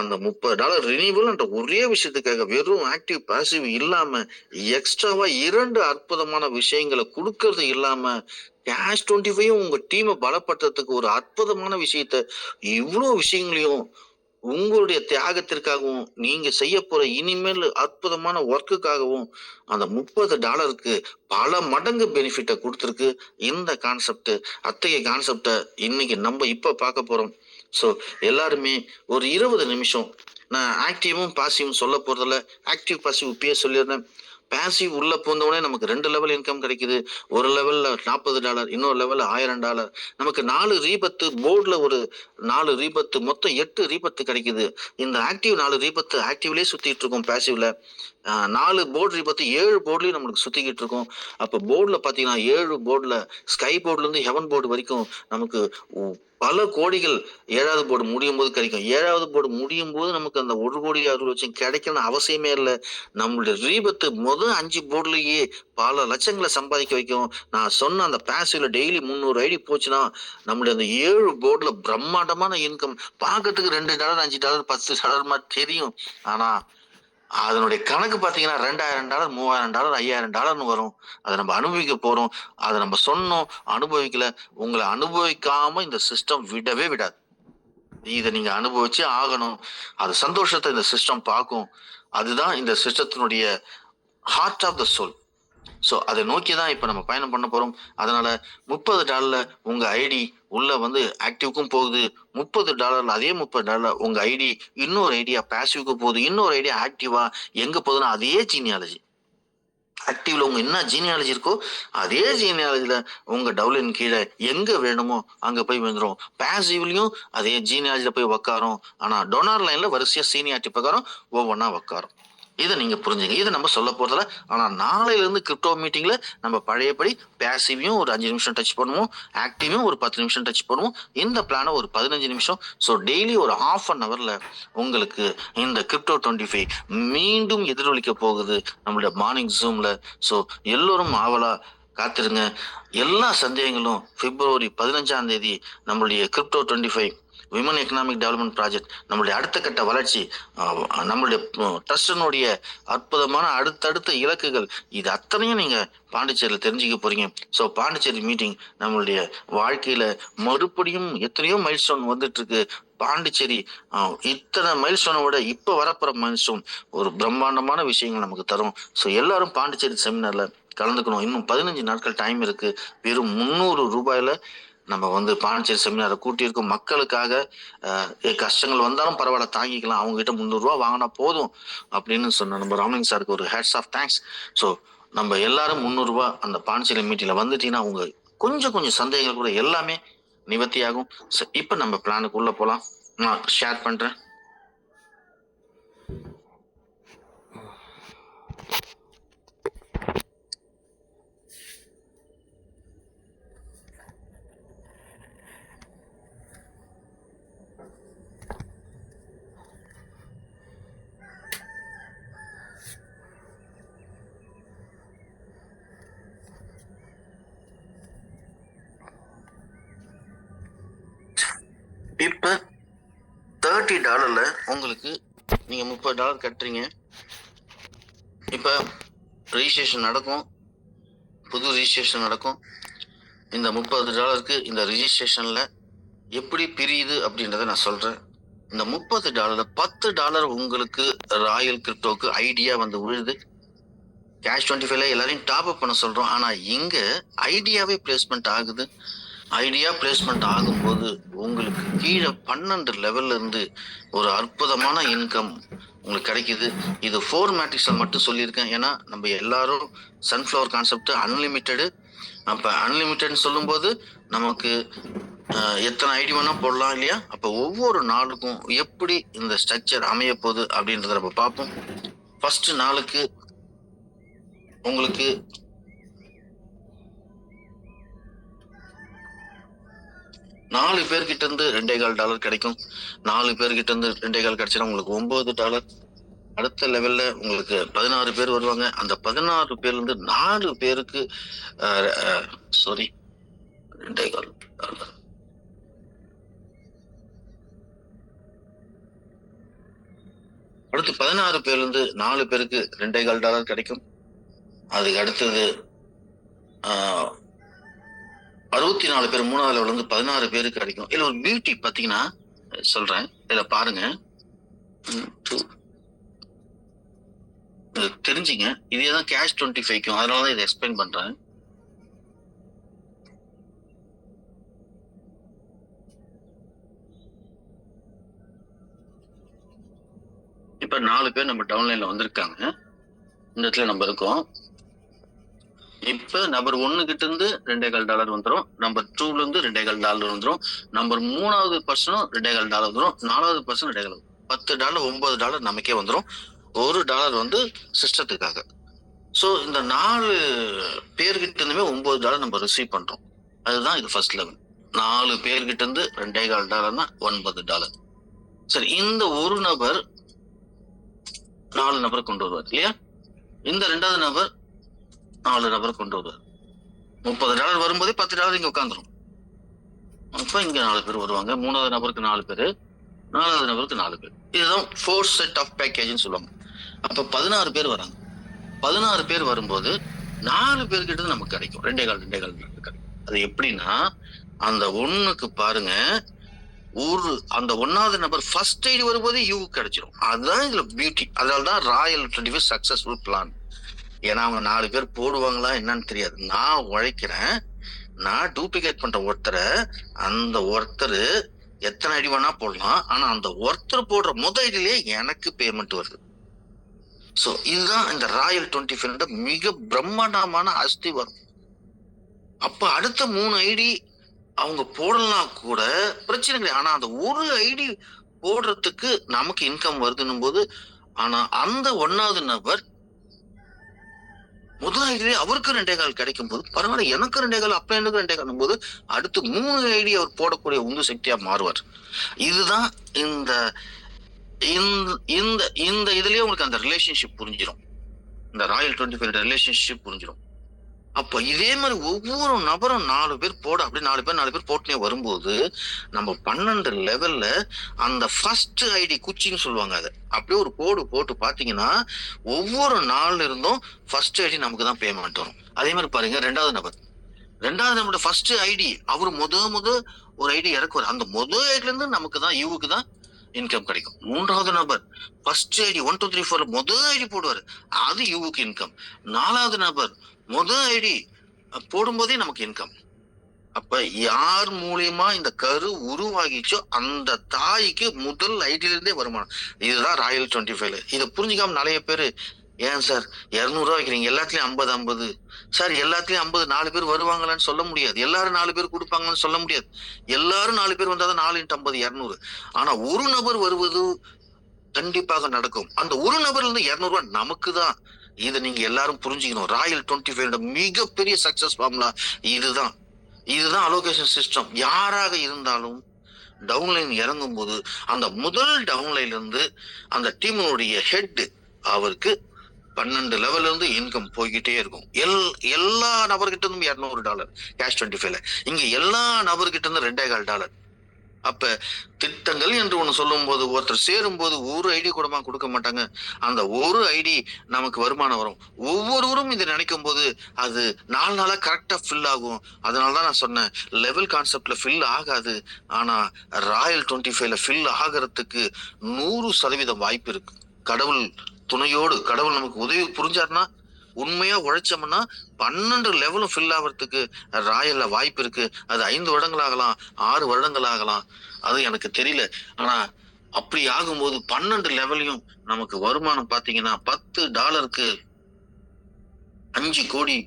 அந்த $30 ரினிவல்ன்ற ஒரே விஷயத்துக்காக வெறும் ஆக்டிவ், பாசிவ் இல்லாம எக்ஸ்ட்ராவா 2 அற்புதமான விஷயங்கள குடுக்கறது இல்லாம கேஷ் 25யும் உங்க டீம பலப்படுத்துறதுக்கு ஒரு அற்புதமான விஷயத்த இவ்ளோ விஷயங்களையும் உங்களுடைய தியாகத்திற்காகவும் நீங்க செய்ய போற இனிமேல் அற்புதமான ஒர்க்குக்காகவும் அந்த $30க்கு பல மடங்கு பெனிஃபிட்ட கொடுத்துருக்கு இந்த கான்செப்ட். அத்தகைய கான்செப்ட இன்னைக்கு நம்ம இப்ப பார்க்க போறோம். ஸோ எல்லாருமே ஒரு 20 நிமிஷம் நான் ஆக்டிவும் பாசிவும் சொல்ல போறதில்ல. ஆக்டிவ் பாசிவ் இப்பயே சொல்லிடுறேன். பாசிவ் உள்ள பூந்தவுடனே நமக்கு 2 லெவல் இன்கம் கிடைக்குது. ஒரு லெவல்ல $40, இன்னொரு லெவல்ல $1000. நமக்கு 4 ரீபத்து போர்டுல ஒரு 4 ரீபத்து மொத்தம் 8 ரீபத்து கிடைக்குது. இந்த ஆக்டிவ் 4 ரீபத்து ஆக்டிவ்லயே சுத்திட்டு இருக்கும் பாசிவ்ல. 4 போர்டு ரீபத்து 7 போர்டுலயும் நம்மளுக்கு சுத்திக்கிட்டு இருக்கும். அப்ப போர்டுல பாத்தீங்கன்னா 7 போர்டுல ஸ்கை போர்டுல இருந்து ஹெவன் போர்டு வரைக்கும் நமக்கு பல கோடிகள் 7வது போர்டு முடியும் போது கிடைக்கும். 7வது போர்டு முடியும் போது நமக்கு அந்த 1,60,00,000 கிடைக்கணும்னு அவசியமே இல்லை. நம்மளுடைய ரீபத்து 5 போர்டுலயே பல லட்சங்களை சம்பாதிக்க வைக்கும். நான் சொன்ன அந்த பாசிவ்ல டெய்லி 300 ஐடி போச்சுன்னா நம்மளுடைய அந்த 7 போர்டுல பிரம்மாண்டமான இன்கம். பார்க்கறதுக்கு $2, $5, $10 மாதிரி தெரியும். ஆனா அதனுடைய கணக்கு பாத்தீங்கன்னா $2,000, $3,000, $5,000 வரும். அதை நம்ம அனுபவிக்க போறோம். அதை நம்ம சொன்னோம், அனுபவிக்கல. உங்களை அனுபவிக்காம இந்த சிஸ்டம் விடவே விடாது. இதை நீங்க அனுபவிச்சே ஆகணும். அது சந்தோஷத்தை இந்த சிஸ்டம் பார்க்கும். அதுதான் இந்த சிஸ்டத்தினுடைய heart of the soul. So அதை நோக்கி தான் இப்போ நம்ம பயணம் பண்ண போறோம். அதனால $30 உங்க ஐடி உள்ள வந்து ஆக்டிவ்க்கும் போகுது. $30 அதே $30 உங்க ஐடி இன்னொரு ஐடியா பாசிவ்க்கு போகுது. இன்னொரு ஐடியா ஆக்டிவா எங்க போகுதுன்னா அதே ஜீனியாலஜி. ஆக்டிவ்ல உங்க என்ன ஜீனியாலஜி இருக்கோ அதே ஜீனியாலஜில உங்க டவுலின் கீழே எங்க வேணுமோ அங்க போய் வந்துடும். பாசிவ்லயும் அதே ஜீனியாலஜில போய் உக்காரும். ஆனா டொனார் லைன்ல வரிசையா சீனியாரிட்டி பிரகாரம் ஒவ்வொன்னா உக்காரும். இதை நீங்க புரிஞ்சுங்க. இதை நம்ம சொல்ல போறதில்ல. ஆனா நாளையில இருந்து கிரிப்டோ மீட்டிங்ல நம்ம பழையபடி பாசிவையும் ஒரு 5 நிமிஷம் டச் பண்ணுவோம், ஆக்டிவையும் ஒரு 10 நிமிஷம் டச் பண்ணுவோம். இந்த பிளான ஒரு 15 நிமிஷம். ஸோ டெய்லி ஒரு ½ உங்களுக்கு இந்த கிரிப்டோ 25 மீண்டும் எதிரொலிக்க போகுது நம்மளுடைய மார்னிங் ஜூம்ல. ஸோ எல்லோரும் ஆவலா காத்திருங்க. எல்லா சந்தேகங்களும் February 15 நம்மளுடைய crypto 25 women economic development project நம்மளுடைய அடுத்த கட்ட வளர்ச்சி, நம்மளுடைய ட்ரஸ்டினுடைய அற்புதமான அடுத்தடுத்த இலக்குகள், இது அத்தனையும் நீங்க பாண்டிச்சேரியில் தெரிஞ்சுக்க போறீங்க. ஸோ பாண்டிச்சேரி மீட்டிங் நம்மளுடைய வாழ்க்கையில மறுபடியும் எத்தனையோ மைல்ஸ்டோன் வந்துட்டு இருக்கு. பாண்டிச்சேரி இத்தனை மைல்ஸ்டோனை விட இப்ப வரப்போற மைல்ஸ்டோன் ஒரு பிரம்மாண்டமான விஷயங்கள் நமக்கு தரும். ஸோ எல்லாரும் பாண்டிச்சேரி செமினார்ல கலந்துக்கணும். இன்னும் 15 நாட்கள் டைம் இருக்கு. வெறும் $300 நம்ம வந்து பாண்டிச்சேரி செமினாரை கூட்டியிருக்கோம். மக்களுக்காக கஷ்டங்கள் வந்தாலும் பரவாயில்ல தாங்கிக்கலாம், அவங்க கிட்ட $300 வாங்கினா போதும் அப்படின்னு சொன்ன நம்ம ராமலிங் சாருக்கு ஒரு ஹேட்ஸ் ஆஃப் தேங்க்ஸ். ஸோ நம்ம எல்லாரும் $300 அந்த பாண்டிச்சேரி மீட்டிங்ல வந்துட்டீங்கன்னா அவங்க கொஞ்சம் சந்தேகங்கள் கூட எல்லாமே நிவர்த்தியாகும். இப்ப நம்ம பிளானுக்கு உள்ள போலாம். நான் ஷேர் பண்றேன். இப்ப $30 உங்களுக்கு நீங்க $30 கட்டுறீங்க. இப்ப ரிஜிஸ்ட்ரேஷன் நடக்கும், புது ரிஜிஸ்ட்ரேஷன் நடக்கும். இந்த $30க்கு இந்த ரிஜிஸ்ட்ரேஷன்ல எப்படி பிரியுது அப்படின்றத நான் சொல்றேன். இந்த $30 $10 உங்களுக்கு ராயல் கிரிப்டோக்கு ஐடியா வந்து விழுது. கேஷ் 25ல எல்லாரையும் டாப் அப் பண்ண சொல்றோம். ஆனா இங்க ஐடியாவே பிளேஸ்மெண்ட் ஆகுது. ஐடியா பிளேஸ்மெண்ட் ஆகும்போது உங்களுக்கு கீழே 12 லெவல்ல இருந்து ஒரு அற்புதமான இன்கம் உங்களுக்கு கிடைக்குது. இது 4 மேட்ரிக்ஸ்ல மட்டும் சொல்லியிருக்கேன். ஏன்னா நம்ம எல்லாரும் சன்ஃப்ளவர் கான்செப்ட் அன்லிமிட்டெடு. அப்ப அன்லிமிட்டட்னு சொல்லும் போது நமக்கு எத்தனை ஐடி வேணா போடலாம் இல்லையா? அப்ப ஒவ்வொரு நாளுக்கும் எப்படி இந்த ஸ்ட்ரக்சர் அமைய போகுது அப்படின்றத நம்ம பார்ப்போம். ஃபர்ஸ்ட் நாளுக்கு உங்களுக்கு 4 பேர்கிட்ட இருந்து $2.25 கிடைக்கும். 4 பேர்கிட்ட இருந்து 2.25 கிடைச்சா உங்களுக்கு $9. அடுத்த லெவல்ல உங்களுக்கு 16 பேர் வருவாங்க. அந்த 16 பேர்ல இருந்து 4 பேருக்கு சாரி $2.25 அடுத்து 16 பேர்ல இருந்து 4 பேருக்கு $2.25 கிடைக்கும். அதுக்கு அடுத்தது 64 பேர் 3வது லெவல்ல இருந்து 16 பேருக்கு கிடைக்கும். இதுல ஒரு பியூட்டி பாத்தீங்கன்னா சொல்றேன், இதுல பாருங்க. தெரிஞ்சுங்க, இதேதான் கேஷ் 25க்கும், அதனாலதான் இதை எக்ஸ்பிளைன் பண்றேன். இப்ப 4 பேர் நம்ம டவுன்லைன்ல வந்திருக்காங்க. இந்த இடத்துல நம்ம இருக்கோம். இப்ப நம்பர் 1 கிட்ட இருந்து $2.25 வந்துடும். நம்பர் 2ல இருந்து $2.25 வந்துடும். நம்பர் 3வது பர்சனும் $2.25 வந்துடும். 4வது பர்சன் $2.25. $10 $9 நமக்கே வந்துடும். $1 வந்து சிஸ்டத்துக்காக. சோ இந்த 4 பேர்கிட்ட இருந்துமே $9 நம்ம ரிசீவ் பண்றோம். அதுதான் இது ஃபர்ஸ்ட் லெவல். 4 பேர்கிட்ட இருந்து $2.25னா $9. சரி, இந்த ஒரு நபர் 4 நபரை கொண்டு வருவார் இல்லையா? இந்த 2வது நபர் 4 நபரை கொண்டு வருவார். $30 வரும்போதே $10 இங்க உட்காந்துரும். அப்ப இங்க 4 பேர் வருவாங்க. 3வது நபருக்கு 4 பேரு, 4வது நபருக்கு 4 பேர். இதுதான் 4 செட் ஆஃப் பேக்கேஜ்னு சொல்லுவாங்க. அப்ப 16 பேர் வராங்க. 16 பேர் வரும்போது 4 பேர்கிட்ட நமக்கு கிடைக்கும். 2.25 கிடைக்கும். அது எப்படின்னா, அந்த 1க்கு பாருங்க, அந்த 1வது நபர் ஃபர்ஸ்ட் ஐடி வரும்போது யூ கிடைச்சிடும். அதுதான் இதுல பியூட்டி. அதனாலதான் ராயல் 25 சக்சஸ்ஃபுல் பிளான். ஏன்னா அவங்க 4 பேர் போடுவாங்களா என்னன்னு தெரியாது. நான் உழைக்கிறேன், நான் டூப்ளிகேட் பண்ற ஒருத்தரை, அந்த ஒருத்தர் எத்தனை ஐடி வேணா போடலாம், ஆனா அந்த ஒருத்தர் போடுற ஐடியிலே எனக்கு பேமெண்ட் வருது. சோ இதுதான் இந்த ராயல் 25 மிக பிரம்மாண்டமான அஸ்தி வரும். அப்ப அடுத்த 3 ஐடி அவங்க போடலாம் கூட பிரச்சனை கிடையாது. ஆனா அந்த ஒரு ஐடி போடுறதுக்கு நமக்கு இன்கம் வருதுன்னும் போது, ஆனா அந்த 1வது நபர் முதல் ஐடியிலே அவருக்கு 2.25 கிடைக்கும் போது பரவாயில்ல, எனக்கு 2.25 அப்ப எனக்கு 2.25 போது அடுத்து 3 ஐடி அவர் போடக்கூடிய உந்து சக்தியா மாறுவார். இதுதான் இந்த இந்த இந்த இதுலயே உங்களுக்கு அந்த ரிலேஷன்ஷிப் புரிஞ்சிடும். இந்த ராயல் 25 ரிலேஷன்ஷிப் புரிஞ்சிடும். அப்ப இதே மாதிரி ஒவ்வொரு நபரும் 4 பேர் போட, அப்படி 4 பேர் போட்டுனே வரும்போது நம்ம 12 லெவல்ல அந்த ஃபர்ஸ்ட் ஐடி குச்சின்னு சொல்லுவாங்க. அதை அப்படியே ஒரு கோடு போட்டு பாத்தீங்கன்னா ஒவ்வொரு 4 இருந்தும் ஃபர்ஸ்ட் ஐடி நமக்கு தான் பேமெண்ட் வரும். அதே மாதிரி பாருங்க, 2வது நபரோட ஃபர்ஸ்ட் ஐடி அவர் முத ஒரு ஐடி இறக்குவார். அந்த ஐடில இருந்து நமக்கு தான் யூவுக்கு தான் இன்கம் கிடைக்கும். 3வது நபர் ஃபர்ஸ்ட் ஐடி 1 2 3 4 ஐடி போடுவாரு, அது யூவுக்கு இன்கம். 4வது நபர் ஐடி போடும்போதே நமக்கு இன்கம். அப்ப யார் மூலியமா இந்த கரு உருவாகிச்சோ அந்த தாய்க்கு முதல் ஐடியில இருந்தே வருமானம். இதுதான் ராயல் 25. இதை புரிஞ்சுக்காம நிறைய பேரு, ஏன் சார் 200 வைக்கிறீங்க, எல்லாத்துலயும் 50 சார், எல்லாத்துலயும் 50 4 பேர் வருவாங்களான்னு சொல்ல முடியாது. எல்லாரும் 4 பேர் கொடுப்பாங்கன்னு சொல்ல முடியாது. எல்லாரும் 4 பேர் வந்தாதான் 4 × 50 200. ஆனா ஒரு நபர் வருவது கண்டிப்பாக நடக்கும். அந்த ஒரு நபர்ல இருந்து 200 நமக்கு தான். இதை நீங்க எல்லாரும் புரிஞ்சுக்கணும். ராயல் 25 மிகப்பெரிய சக்சஸ் ஃபார்முலா இதுதான். Allocation system. யாராக இருந்தாலும் டவுன்லைன் இறங்கும் போது அந்த முதல் டவுன்லைன்ல இருந்து அந்த டீமுடைய ஹெட் அவருக்கு 12 லெவல்ல இருந்து இன்கம் போய்கிட்டே இருக்கும். எல்லா நபர்கிட்ட இருந்தும் $200 கேஷ் 25ல. இங்க எல்லா நபர்கிட்ட இருந்து $2.25. அப்ப திட்டங்கள் என்று ஒண்ணு சொல்லும் போது, ஒருத்தர் சேரும் போது ஒரு ஐடி கூடமா கொடுக்க மாட்டாங்க. அந்த ஒரு ஐடி நமக்கு வருமானம் வரும். ஒவ்வொருவரும் இதை நினைக்கும் போது அது 4 நாளா கரெக்டா ஃபில் ஆகும். அதனாலதான் நான் சொன்னேன், லெவல் கான்செப்ட்ல ஃபில் ஆகாது, ஆனா ராயல் 25ல ஃபில் ஆகிறதுக்கு 100% வாய்ப்பு இருக்கு. கடவுள் துணையோடு, கடவுள் நமக்கு உதவி புரிஞ்சாருன்னா, உண்மையா உழைச்சோம்னா 12 லெவலும் ஃபில் ஆகிறதுக்கு ராயல்ல வாய்ப்பு இருக்கு. அது 5 வருடங்கள் ஆகலாம், 6 வருடங்கள் ஆகலாம், அது எனக்கு தெரியல. ஆனா அப்படி ஆகும்போது 12 லெவலையும் நமக்கு வருமானம் பாத்தீங்கன்னா $10க்கு 5 கோடி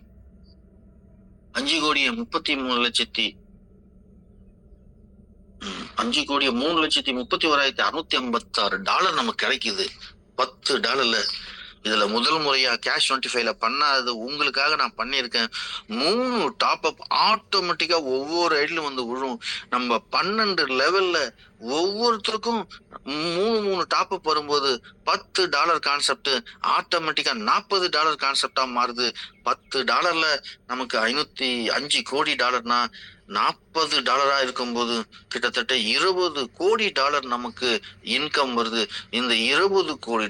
3,31,656 நமக்கு கிடைக்குது $10. இதுல முதல் முறையா கேஷ் 25ல பண்ணாதது உங்களுக்காக நான் பண்ணியிருக்கேன். 3 டாப் அப் ஆட்டோமேட்டிக்கா ஒவ்வொரு ஐடியிலும் வந்து விழும். நம்ம 12 லெவல்ல ஒவ்வொருத்தருக்கும் 3 டாப் அப் வரும்போது $10 கான்செப்ட் ஆட்டோமேட்டிக்கா $40 கான்செப்டா மாறுது. $10 நமக்கு 505 கோடி டாலர்னா $40 இருக்கும்போது கிட்டத்தட்ட $20 கோடி நமக்கு இன்கம் வருது. இந்த $20 கோடி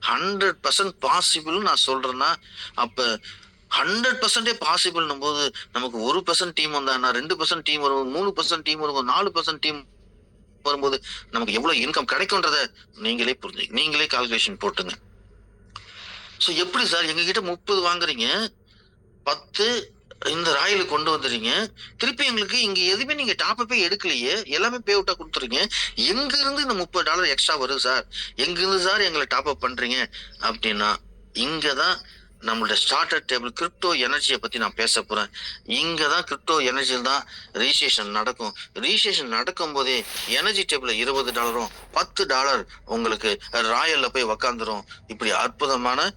100% பாசிபிள் நான் சொல்றேன்னா, அப்ப 100% பாசிபிள்னும் போது நமக்கு 1% டீம் வந்தானா 2% டீம் வரும், 3% டீம் வரும், 4% டீம் வரும்போது நமக்கு எவ்வளவு இன்கம் கிடைக்கும்ன்றத நீங்களே நீங்களே கால்குலேஷன் போட்டுங்க. சோ எப்படி சார் எங்க கிட்ட 30 வாங்குறீங்க, 10 இந்த ராயலுக்கு கொண்டு வந்துறீங்க, திருப்பி எங்களுக்கு இங்க எதுவுமே நீங்க டாப் அப்பே எடுக்கலையே, எல்லாமே பே அவுட்டா கொடுத்துறீங்க, எங்க இருந்து இந்த $30 எக்ஸ்ட்ரா வருது சார், எங்க இருந்து சார் எங்களை டாப் அப் பண்றீங்க அப்படின்னா, இங்கதான் நம்மளோட ஸ்டார்டர் டேபிள் கிரிப்டோ எனர்ஜியை பத்தி நான் பேச போறேன். இங்கதான் கிரிப்டோ எனர்ஜியில் தான் ரிஜிஸ்ட்ரேஷன் நடக்கும். ரிஜிஸ்ட்ரேஷன் நடக்கும் போதே எனர்ஜி டேபிள்ல $20 $10 உங்களுக்கு ராயல்ல போய் உக்காந்துரும். இப்படி அற்புதமான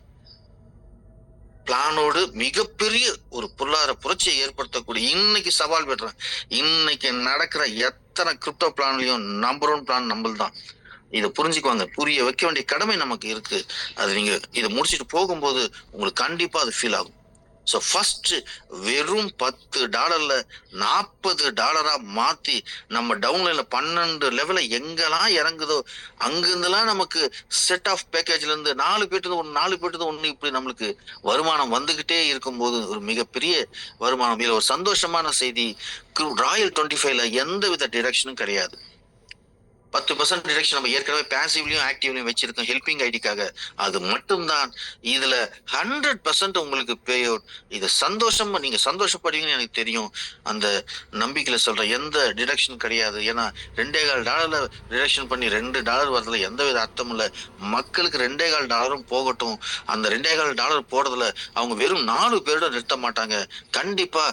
பிளானோடு மிகப்பெரிய ஒரு பொருளாதார புரட்சியை ஏற்படுத்தக்கூடிய இன்னைக்கு சவால் பெற்றேன். இன்னைக்கு நடக்கிற எத்தனை கிரிப்டோ பிளான்லயும் நம்பர் 1 பிளான் நம்மள்தான். இதை புரிஞ்சுக்குவாங்க. புரிய வைக்க வேண்டிய கடமை நமக்கு இருக்கு. அது நீங்க இதை முடிச்சுட்டு போகும்போது உங்களுக்கு கண்டிப்பா அது ஃபீல் ஆகும். ஸோ ஃபர்ஸ்ட் வெறும் $10 $40 மாத்தி நம்ம டவுன்லைன்ல 12 லெவல எங்கெல்லாம் இறங்குதோ அங்கிருந்துலாம் நமக்கு செட் ஆஃப் பேக்கேஜ்ல இருந்து 4 பேட்டு ஒண்ணு இப்படி நம்மளுக்கு வருமானம் வந்துகிட்டே இருக்கும்போது ஒரு மிகப்பெரிய வருமானம். இதுல ஒரு சந்தோஷமான செய்தி, ராயல் 25ல எந்த வித டிரெக்ஷனும் கிடையாது. 10% டிடக்ஷன் நம்ம ஏற்கனவே பேசிவ்லயும் ஆக்டிவ்லயும் வச்சிருக்கோம் ஹெல்பிங் ஐடிக்காக. அது மட்டும்தான் இதுல 100% உங்களுக்கு பே அவுட். இது சந்தோஷமா நீங்க சந்தோஷப்படுவீங்கன்னு எனக்கு தெரியும். அந்த நம்பிக்கையில சொல்ற எந்த டிடக்ஷன் கிடையாது. ஏன்னா $2.25 டிடக்ஷன் பண்ணி $2 வரதுல எந்தவித அர்த்தம் இல்லை. மக்களுக்கு $2.25 போகட்டும். அந்த $2.25 போடுறதுல அவங்க வெறும் 4 பேரோட நிறுத்த மாட்டாங்க. கண்டிப்பா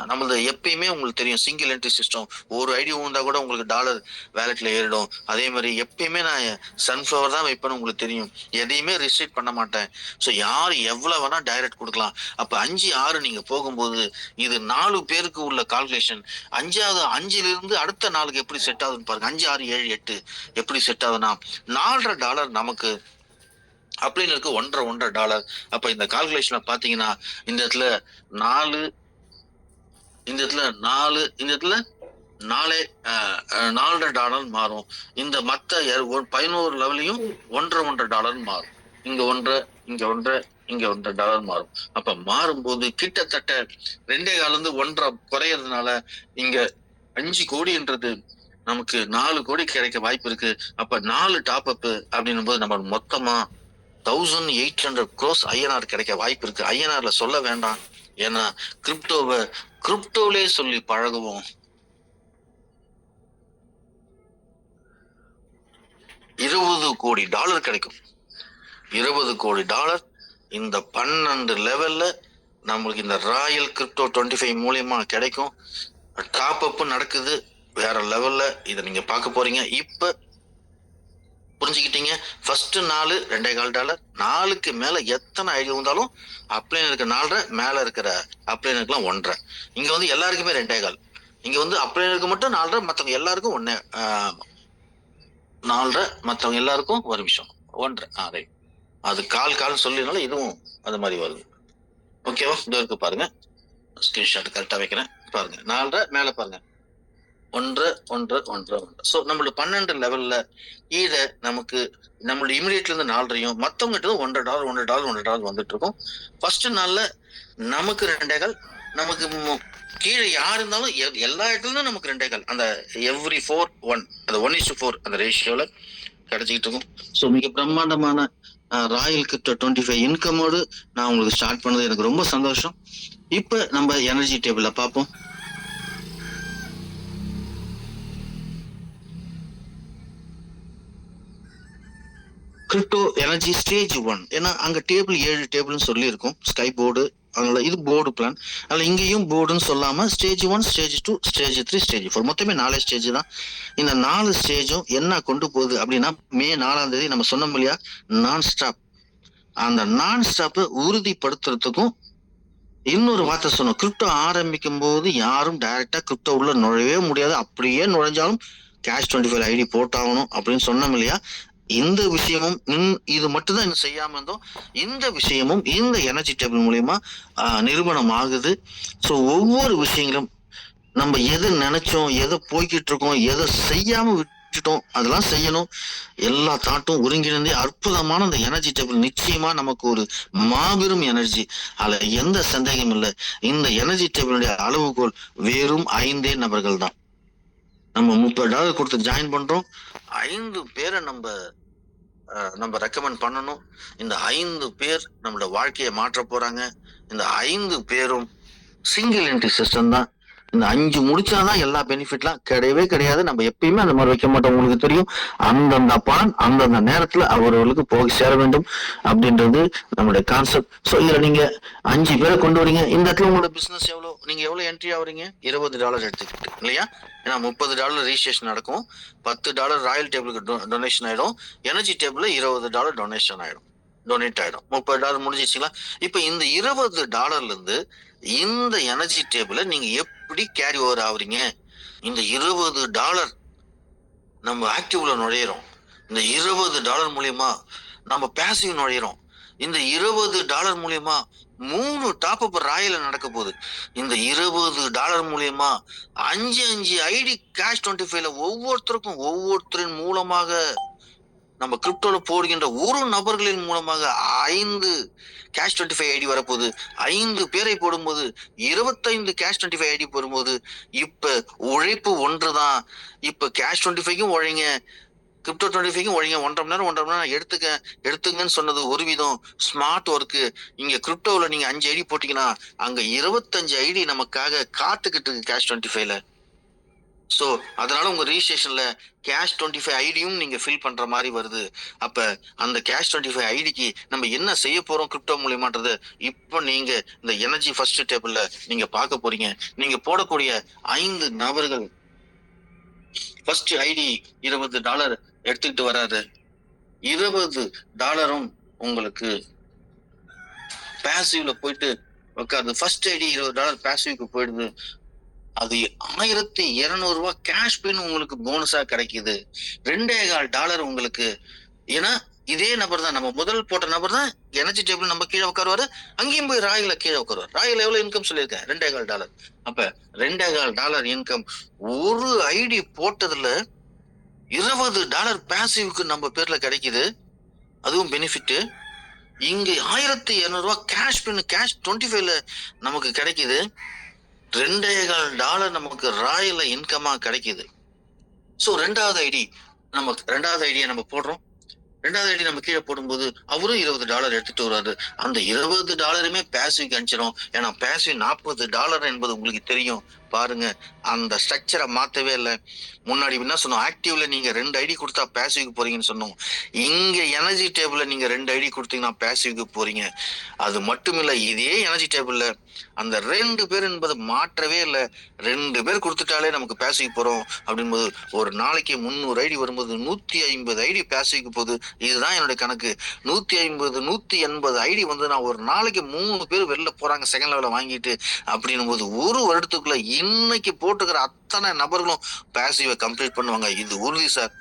நம்மளது எப்பயுமே உங்களுக்கு தெரியும் சிங்கிள் என்ட்ரி சிஸ்டம். ஒரு ஐடி வந்தா கூட உங்களுக்கு டாலர் வேலெட்ல ஏறிடும். அதே மாதிரி எப்பயுமே நான் சன்ஃபிளவர் தான் வைப்பேன்னு உங்களுக்கு தெரியும். எதையுமே ரிஸ்ட்ரிக்ட் பண்ண மாட்டேன். ஸோ யார் எவ்வளவு வேணா டைரக்ட் கொடுக்கலாம். அப்ப 5 6 நீங்க போகும்போது இது 4 பேருக்கு உள்ள கால்குலேஷன். 5ல இருந்து அடுத்த 4க்கு எப்படி செட் ஆகுதுன்னு பாருங்க. 5 6 7 8 எப்படி செட் ஆகுதுன்னா $4.5 நமக்கு அப்படின்னு இருக்கு. $1.5. அப்ப இந்த கால்குலேஷன்ல பாத்தீங்கன்னா இந்த இடத்துல 4 இந்த இடத்துல 4 இந்த இடத்துல $4.5 மாறும். இந்த மத்த 11 லெவலையும் $1.5 மாறும். இங்க 1 இங்க 1 இங்க $1 மாறும். அப்ப மாறும்போது கிட்டத்தட்ட 2.25 இருந்து 1.5 குறையறதுனால இங்க 5 கோடின்றது நமக்கு 4 கோடி கிடைக்க வாய்ப்பு இருக்கு. அப்ப 4 டாப் அப் அப்படின்னும் போது நம்ம மொத்தமா 1800 crores INR கிடைக்க வாய்ப்பு இருக்கு. INRல சொல்ல வேண்டாம். ஏன்னா கிரிப்டோவிலே சொல்லி பழகுவோம். $20 கோடி கிடைக்கும். $20 கோடி இந்த 12 லெவல்ல நம்மளுக்கு இந்த ராயல் கிரிப்டோ 25 மூலியமா கிடைக்கும். டாப் அப் நடக்குது வேற லெவல்ல. இதை நீங்க பார்க்க போறீங்க. இப்ப புரிஞ்சுக்கிட்டீங்க. ஃபர்ஸ்ட் 4 $2.25 4க்கு மேல எத்தனை ஐடி இருந்தாலும் அப்ளைன் இருக்க 4.5 மேல இருக்கிற அப்ளைனுக்குலாம் 1.5. இங்க வந்து எல்லாருக்குமே 2.25. இங்க வந்து அப்ளைனுக்கு மட்டும் 4.5 மத்தவங்க எல்லாருக்கும் 1 4.5 மத்தவங்க எல்லாருக்கும் 1 நிமிஷம் 1.5. அது கால் சொல்லினால இதுவும் அது மாதிரி வருது. ஓகேவா? இந்த இருக்கு பாருங்க. ஸ்கிரீன்ஷாட் கரெக்டா வைக்கிறேன் பாருங்க. 4.5 மேல பாருங்க 1. ஸோ நம்மளோட 12 லெவல்ல இத நமக்கு நம்மளோட இமிடியேட்ல இருந்து 4.5 மத்தவங்க கிட்ட $1 வந்துட்டு இருக்கும். ஃபர்ஸ்ட் நாள்ல நமக்கு 2.25 நமக்கு கீழே யார் இருந்தாலும் எல்லா இடத்துலயும் நமக்கு 2.25 அந்த எவ்ரி 4 1 அந்த 1:4 அந்த ரேஷியோல கிடைச்சிக்கிட்டு இருக்கும். ஸோ மிக பிரம்மாண்டமான ராயல் கிரிப்டோ 25 இன்கமோடு நான் உங்களுக்கு ஸ்டார்ட் பண்ணது எனக்கு ரொம்ப சந்தோஷம். இப்ப நம்ம எனர்ஜி டேபிள்ல பார்ப்போம். Crypto energy stage 1. ஏன்னா அங்க டேபிள் 7 டேபிள்னு சொல்லி இருக்கும். ஸ்கை போர்டு அதனால இது போர்டு பிளான். அதனால இங்கேயும் போர்டுன்னு சொல்லாம ஸ்டேஜ் 1 ஸ்டேஜ் 2 ஸ்டேஜ் 3 ஸ்டேஜ் 4 மொத்தமே 4 ஸ்டேஜ் தான். இந்த 4 ஸ்டேஜும் என்ன கொண்டு போகுது அப்படின்னா மே 4ஆம் தேதி நம்ம சொன்னோம் இல்லையா நான் ஸ்டாப் அந்த நான் ஸ்டாப்பை உறுதிப்படுத்துறதுக்கும் இன்னொரு வார்த்தை சொன்னோம். கிரிப்டோ ஆரம்பிக்கும் போது யாரும் டைரக்டா கிரிப்டோ உள்ள நுழையவே முடியாது. அப்படியே நுழைஞ்சாலும் கேஷ் 25 ஐடி போட்டாகணும் அப்படின்னு சொன்னோம் இல்லையா? இந்த விஷயமும் இது மட்டும்தான் இன்னும் செய்யாம இருந்தோம். இந்த விஷயமும் இந்த எனர்ஜி டேபிள் மூலியமா நிரூபணம் ஆகுது. ஸோ ஒவ்வொரு விஷயங்களும் நம்ம எதை நினைச்சோம், எதை போய்கிட்டு இருக்கோம், எதை செய்யாம விட்டுட்டோம், அதெல்லாம் செய்யணும். எல்லா தாட்டும் ஒருங்கிணைந்து அற்புதமான அந்த எனர்ஜி டேபிள் நிச்சயமா நமக்கு ஒரு மாபெரும் எனர்ஜி. அதுல எந்த சந்தேகமும் இல்லை. இந்த எனர்ஜி டேபிளுடைய அளவுகோல் வெறும் 5 நபர்கள் தான். நம்ம $30 கொடுத்து ஜாயின் பண்றோம். 5 பேரை நம்ம ரெக்கமெண்ட் பண்ணணும். இந்த 5 பேர் நம்மளோட வாழ்க்கையை மாற்ற போறாங்க. இந்த 5 பேரும் சிங்கிள் என்ட்ரி சிஸ்டம் தான். இந்த 5 முடிச்சாதான் எல்லா பெனிஃபிட்லாம் கிடையவே கிடையாது. நம்ம எப்பயுமே அந்த மாதிரி வைக்க மாட்டோம். உங்களுக்கு தெரியும், அந்தந்த பலன் அந்தந்த நேரத்துல அவர்களுக்கு போய் சேர வேண்டும் அப்படின்றது நம்மளுடைய கான்செப்ட். ஸோ இதுல நீங்க 5 பேரை கொண்டு வரீங்க. இந்த இடத்துல உங்களோட பிசினஸ் எவ்வளவு, நீங்க எவ்வளவு என்ட்ரி ஆகுறீங்க? $20 எடுத்துக்கிட்டு இல்லையா? ஏன்னா $30 ரிஜிஸ்ட்ரேஷன் நடக்கும், $10 ராயல் டேபிளுக்கு டொனேஷன் ஆயிடும், எனர்ஜி டேபிள்ல $20 டொனேஷன் ஆயிடும், டொனேட் ஆயிடும். $30 முடிஞ்சிச்சுங்களா? இப்ப இந்த $20 இருந்து இந்த எனர்ஜி டேபிள நீங்க எப்படி கேரி ஓவர் ஆகுறீங்க? இந்த $20 நம்ம ஆக்டிவ்ல நுழையிறோம். இந்த $20 மூலியமா நம்ம பேசிவ் நுழையிறோம். இந்த $20 மூலியமா 3 டாப் அப் ராயல நடக்க போகுது. இந்த $20 மூலியமா 5 ஐடி கேஷ் 25ல ஒவ்வொருத்தரின் மூலமாக நம்ம கிரிப்டோல போடுகின்ற ஒரு நபர்களின் மூலமாக 5 கேஷ் 25 ஐடி வரப்போகுது. 5 பேரை போடும்போது 25 கேஷ் 25 ஐடி போடும்போது இப்ப உழைப்பு ஒன்றுதான். இப்ப கேஷ் 25க்கும் உழைங்க, கிரிப்டோ 25க்கும் உழைங்க. 1.5 மணி நேரம் எடுத்துங்கன்னு சொன்னது ஒரு விதம் ஸ்மார்ட் ஒர்க்கு. இங்க கிரிப்டோல நீங்க 5 ஐடி போட்டீங்கன்னா அங்க 25 ஐடி நமக்காக காத்துக்கிட்டு இருக்கு கேஷ் 25ல. ஸோ அதனால உங்க ரிஜிஸ்ட்ரேஷன்ல கேஷ் 25 ஐடியும் நீங்க ஃபில் பண்ற மாதிரி வருது. அப்ப அந்த கேஷ் 25 ஐடிக்கு நம்ம என்ன செய்ய போறோம் கிரிப்டோ மூலியமான்றது இப்போ நீங்க இந்த எனர்ஜி ஃபர்ஸ்ட் டேபிள்ல நீங்க பார்க்க போறீங்க. நீங்க போடக்கூடிய 5 நபர்கள் ஃபர்ஸ்ட் ஐடி $20 எடுத்துக்கிட்டு வராது. $20 உங்களுக்கு பேசிவ்ல போயிட்டு உட்காருது. ஃபர்ஸ்ட் ஐடி $20 பேசிவ்க்கு போயிடுது. அது $1200 கேஷ் பின் உங்களுக்கு போனஸா கிடைக்குது. $2.25 உங்களுக்கு. ஏன்னா இதே நபர் தான், நம்ம முதல் போட்ட நபர் தான் எனர்ஜி டேபிள் நம்ம கீழே உட்காருவாரு, அங்கேயும் போய் ராயில கீழே உட்காருவார். ராயில எவ்வளவு இன்கம் சொல்லியிருக்கேன்? $2.25. அப்ப $2.25 இன்கம் ஒரு ஐடி போட்டதுல $20 பேசிவ்க்கு நம்ம பேர்ல கிடைக்குது. அதுவும் பெனிஃபிட். இங்க $1200 கேஷ் பின் கேஷ் 25ல நமக்கு கிடைக்குது. $2.25 நமக்கு ராயல இன்கமா கிடைக்குது. ஸோ ரெண்டாவது ஐடியை நம்ம போடுறோம். ரெண்டாவது ஐடி நம்ம கீழே போடும்போது அவரும் $20 எடுத்துட்டு வர்றாரு. அந்த $20 பேசிவ்க்கு அனுப்பிச்சிடும். ஏன்னா பேசிவ் $40 என்பது உங்களுக்கு தெரியும். பாருங்க, அந்த ஸ்ட்ரக்சரை மாத்தவே இல்லை. முன்னாடி என்ன சொன்னோம்? ஆக்டிவ்ல நீங்க 2 ஐடி கொடுத்தா பேசிவ்க்கு போறீங்கன்னு சொன்னோம். இங்க எனர்ஜி டேபிள்ல நீங்க 2 ஐடி கொடுத்தீங்கன்னா பேசிவ்க்கு போறீங்க. அது மட்டும் இல்ல, இதே எனர்ஜி டேபிள்ல அந்த 2 பேர் என்பது மாற்றவே இல்லை. 2 பேர் கொடுத்துட்டாலே நமக்கு பேசிவ்க்கு போறோம் அப்படின்போது ஒரு நாளைக்கு 300 ஐடி வரும்போது 150 ஐடி பேசிவ்க்கு போகுது. இதுதான் என்னோட கணக்கு. 150-180 ஐடி வந்து நான் ஒரு நாளைக்கு 3 பேர் வெளில போறாங்க செகண்ட் லெவல வாங்கிட்டு அப்படின்னும் போது ஒரு வருடத்துக்குள்ள இன்னைக்கு போட்டுக்கிற அத்தனை நபர்களும் பேசிவை கம்ப்ளீட் பண்ணுவாங்க. இது உறுதி சார்.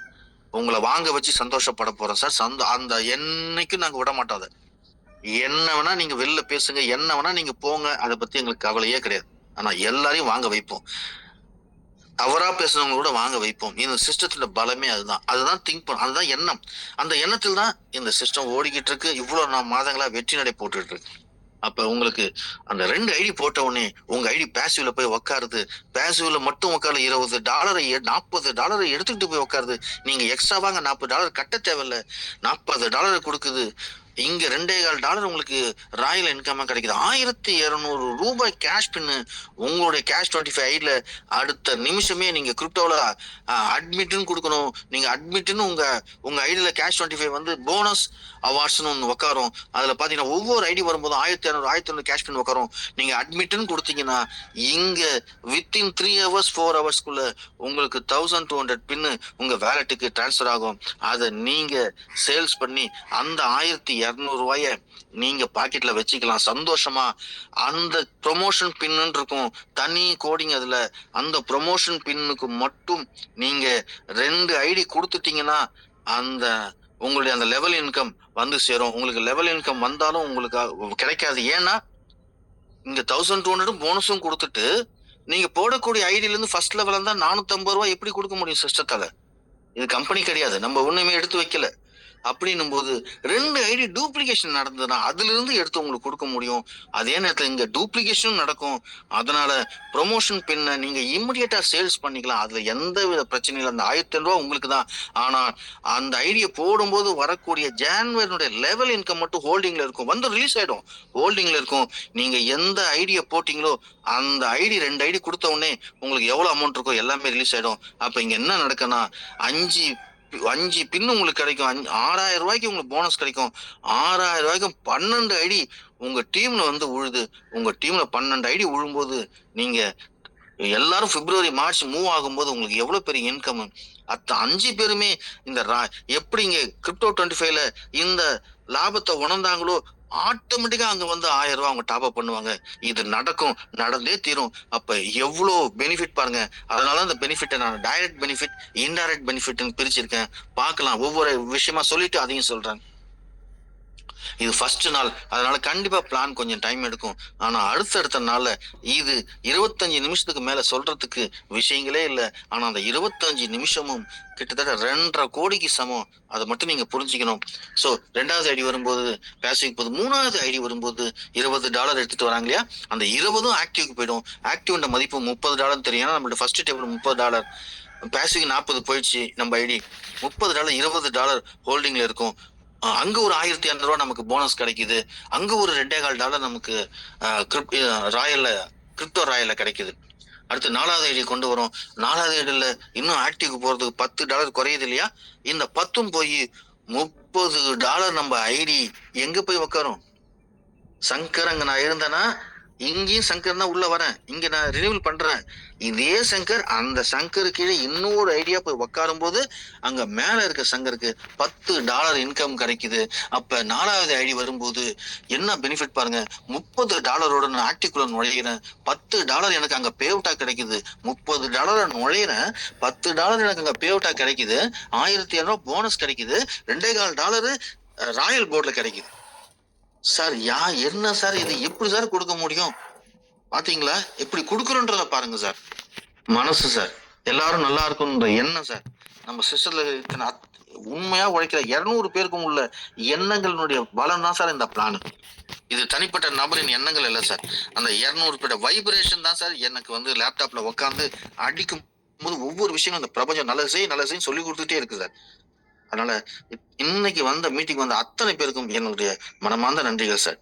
உங்களை வாங்க வச்சு சந்தோஷப்பட போறோம் சார். அந்த என்னைக்கும் நாங்க விட மாட்டோம். என்ன வேணா நீங்க வெளில பேசுங்க, என்ன வேணா நீங்க போங்க, அதை பத்தி எங்களுக்கு கவலையே கிடையாது. ஆனா எல்லாரையும் வாங்க வைப்போம். தவறா பேசுறவங்க கூட வாங்க வைப்போம். இந்த சிஸ்டத்துல பலமே அதுதான் திங்க் பண்ணும், அதுதான் எண்ணம். அந்த எண்ணத்தில் தான் இந்த சிஸ்டம் ஓடிக்கிட்டு இருக்கு. இவ்வளவு மாதங்களா வெற்றி நடை போட்டுட்டு இருக்கு. அப்ப உங்களுக்கு அந்த 2 ஐடி போட்ட உடனே உங்க ஐடி பேசிவ்ல போய் உட்காருது. பேசிவ்ல மட்டும் உட்காரு. $40 எடுத்துக்கிட்டு போய் உட்காருது. நீங்க எக்ஸ்ட்ராவாங்க $40 கட்ட தேவையில்ல. $40 கொடுக்குது. இங்க $2.25 உங்களுக்கு ராயல் இன்கமா கிடைக்குது. $1200 கேஷ் பின்னு உங்களுடைய கேஷ் 25 ஐடில அடுத்த நிமிஷமே நீங்க கிரிப்டோல அட்மிட்னு கொடுக்கணும். நீங்க அட்மிட்னு உங்க ஐடியில கேஷ் 25 வந்து போனஸ் அவார்ட்ஸ்னு ஒன்று உட்காரும். அதுல பாத்தீங்கன்னா ஒவ்வொரு ஐடி வரும்போது 1500 கேஷ் பின் உட்காரும். நீங்க அட்மிட்னு கொடுத்தீங்கன்னா இங்க வித்தின் 3 hours 4 ஹவர்ஸ்க்குள்ள உங்களுக்கு 1200 பின்னு உங்க வேலெட்டுக்கு டிரான்ஸ்ஃபர் ஆகும். அதை நீங்க சேல்ஸ் பண்ணி அந்த $1200 200 நீங்க பாக்கெட்ல வச்சுக்கலாம் சந்தோஷமா. அந்த ப்ரொமோஷன் பின்னு இருக்கும், தனி கோடிங். அதுல அந்த ப்ரொமோஷன் பின்னுக்கு மட்டும் நீங்க 2 ஐடி கொடுத்துட்டீங்கன்னா அந்த உங்களுடைய அந்த லெவல் இன்கம் வந்து சேரும். உங்களுக்கு லெவல் இன்கம் வந்தாலும் உங்களுக்கு கிடைக்காது. ஏன்னா இங்க 1200 போனஸும் கொடுத்துட்டு நீங்க போடக்கூடிய ஐடியில இருந்து ஃபர்ஸ்ட் லெவல் இருந்தா 450 எப்படி கொடுக்க முடியும் சிஸ்டத்தால? இது கம்பெனி கிடையாது, நம்ம ஒண்ணுமே எடுத்து வைக்கல. அப்படின்னும் போது 2 ஐடி டூப்ளிகேஷன் நடந்ததுன்னா அதுல இருந்து எடுத்து உங்களுக்கு கொடுக்க முடியும். அதே நேரத்துல இங்க டூப்ளிகேஷனும் நடக்கும். அதனால ப்ரொமோஷன் பின்ன நீங்க இமிடியேட்டா சேல்ஸ் பண்ணிக்கலாம். அதுல எந்த வித பிரச்சனையும் இல்லை. அந்த 1500 உங்களுக்கு தான். ஆனா அந்த ஐடியை போடும்போது வரக்கூடிய ஜான்வரினுடைய லெவல் இன்கம் மட்டும் ஹோல்டிங்ல இருக்கும், வந்து ரிலீஸ் ஆயிடும், ஹோல்டிங்ல இருக்கும். நீங்க எந்த ஐடியை போட்டீங்களோ அந்த ஐடி 2 ஐடி கொடுத்த உடனே உங்களுக்கு எவ்வளவு அமௌண்ட் இருக்கோ எல்லாமே ரிலீஸ் ஆயிடும். அப்ப இங்க என்ன நடக்குன்னா 5 பின்னு உங்களுக்கு கிடைக்கும். 6000 உங்களுக்கு போனஸ் கிடைக்கும். 6000 12 ஐடி உங்க டீம்ல வந்து உழுது. உங்க டீம்ல 12 ஐடி உழும்போது நீங்க எல்லாரும் பிப்ரவரி மார்ச் மூவ் ஆகும்போது உங்களுக்கு எவ்வளவு பெரிய இன்கம். 5 பேருமே இந்த எப்படி இங்க கிரிப்டோ 25ல இந்த லாபத்தை உணர்ந்தாங்களோ ஆட்டோமேட்டிக்கா அங்க வந்து 1000 அவங்க டாப் அப் பண்ணுவாங்க. இது நடக்கும், நடந்தே தீரும். அப்ப எவ்வளவு பெனிஃபிட் பாருங்க. அதனால அந்த பெனிஃபிட்டை நான் டைரக்ட் பெனிஃபிட், இன்டைரக்ட் பெனிஃபிட்னு பிரிச்சிருக்கேன். பார்க்கலாம், ஒவ்வொரு விஷயமா சொல்லிட்டு அதையும் சொல்றேன். இது ஃபர்ஸ்ட் நாள், அதனால கண்டிப்பா பிளான் கொஞ்சம் டைம் எடுக்கும். ஆனா அடுத்தடுத்த நாள்ல இது 25 நிமிஷத்துக்கு மேல சொல்றதுக்கு விஷயங்களே இல்லை. ஆனா அந்த 25 நிமிஷமும் கிட்டத்தட்ட 2.5 கோடிக்கு சமம். அதை மட்டும் நீங்க புரிஞ்சுக்கணும். ஸோ 2வது ஐடி வரும்போது பேசிவ் போது, 3வது ஐடி வரும்போது $20 எடுத்துட்டு வராங்க இல்லையா, அந்த 20 ஆக்டிவ்க்கு போயிடும். ஆக்டிவ் மதிப்பு $30 தெரியும். ஏன்னா நம்மளோட ஃபர்ஸ்ட் டேபிள் $30, பேசிவ் 40 போயிடுச்சு. நம்ம ஐடி $30 $20 ஹோல்டிங்ல இருக்கும். அங்க ஒரு $1200 நமக்கு போனஸ் கிடைக்குது. அங்க ஒரு $2.25 நமக்கு கிரிப்டோ ராயல்ல கிடைக்குது. அடுத்து 4வது ஐடி கொண்டு வரும். 4வது ஐடியில இன்னும் ஆக்டிவ் போறதுக்கு $10 குறையுது இல்லையா, இந்த 10 போய் $30 நம்ம ஐடி எங்க போய் உட்காரும்? சங்கர் அங்க நான் இருந்தேன்னா இங்கேயும் சங்கர் தான் உள்ள வரேன், இங்க நான் ரினியூவல் பண்றேன். இதே சங்கர் அந்த சங்கர் கீழே இன்னொரு ஐடியா போய் உட்காரும் போது அங்க மேல இருக்க சங்கருக்கு $10 இன்கம் கிடைக்குது. அப்ப 4வது ஐடி வரும்போது என்ன பெனிஃபிட் பாருங்க. $30 நான் ஆக்டிவ்குள்ள நுழைகிறேன், $10 எனக்கு அங்க பேவுட்டா கிடைக்குது. $30 நுழையிறேன், $10 எனக்கு அங்க பேவுட்டா கிடைக்குது. 1200 போனஸ் கிடைக்குது. $2.25 ராயல் போர்ட்ல கிடைக்குது. சார் என்ன சார் இது எப்படி சார் கொடுக்க முடியும்? பாத்தீங்களா எப்படி கொடுக்குறோன்றத பாருங்க சார். மனசு சார், எல்லாரும் நல்லா இருக்கும்ன்ற எண்ணம் சார். நம்ம சிஸ்டர்ல உண்மையா உழைக்கிற 200 பேருக்கும் உள்ள எண்ணங்களுடைய பலம் தான் சார் இந்த பிளான். இது தனிப்பட்ட நபரின் எண்ணங்கள் இல்லை சார். அந்த 200 பேரோட வைப்ரேஷன் தான் சார் எனக்கு வந்து லேப்டாப்ல உட்காந்து அடிக்கும் போது ஒவ்வொரு விஷயமும் அந்த பிரபஞ்சம் நல்லது செய்யும் சொல்லி கொடுத்துட்டே இருக்கு சார். அதனால இன்னைக்கு வந்த மீட்டிங் வந்த அத்தனை பேருக்கும் என்னுடைய மனமார்ந்த நன்றிகள் சார்.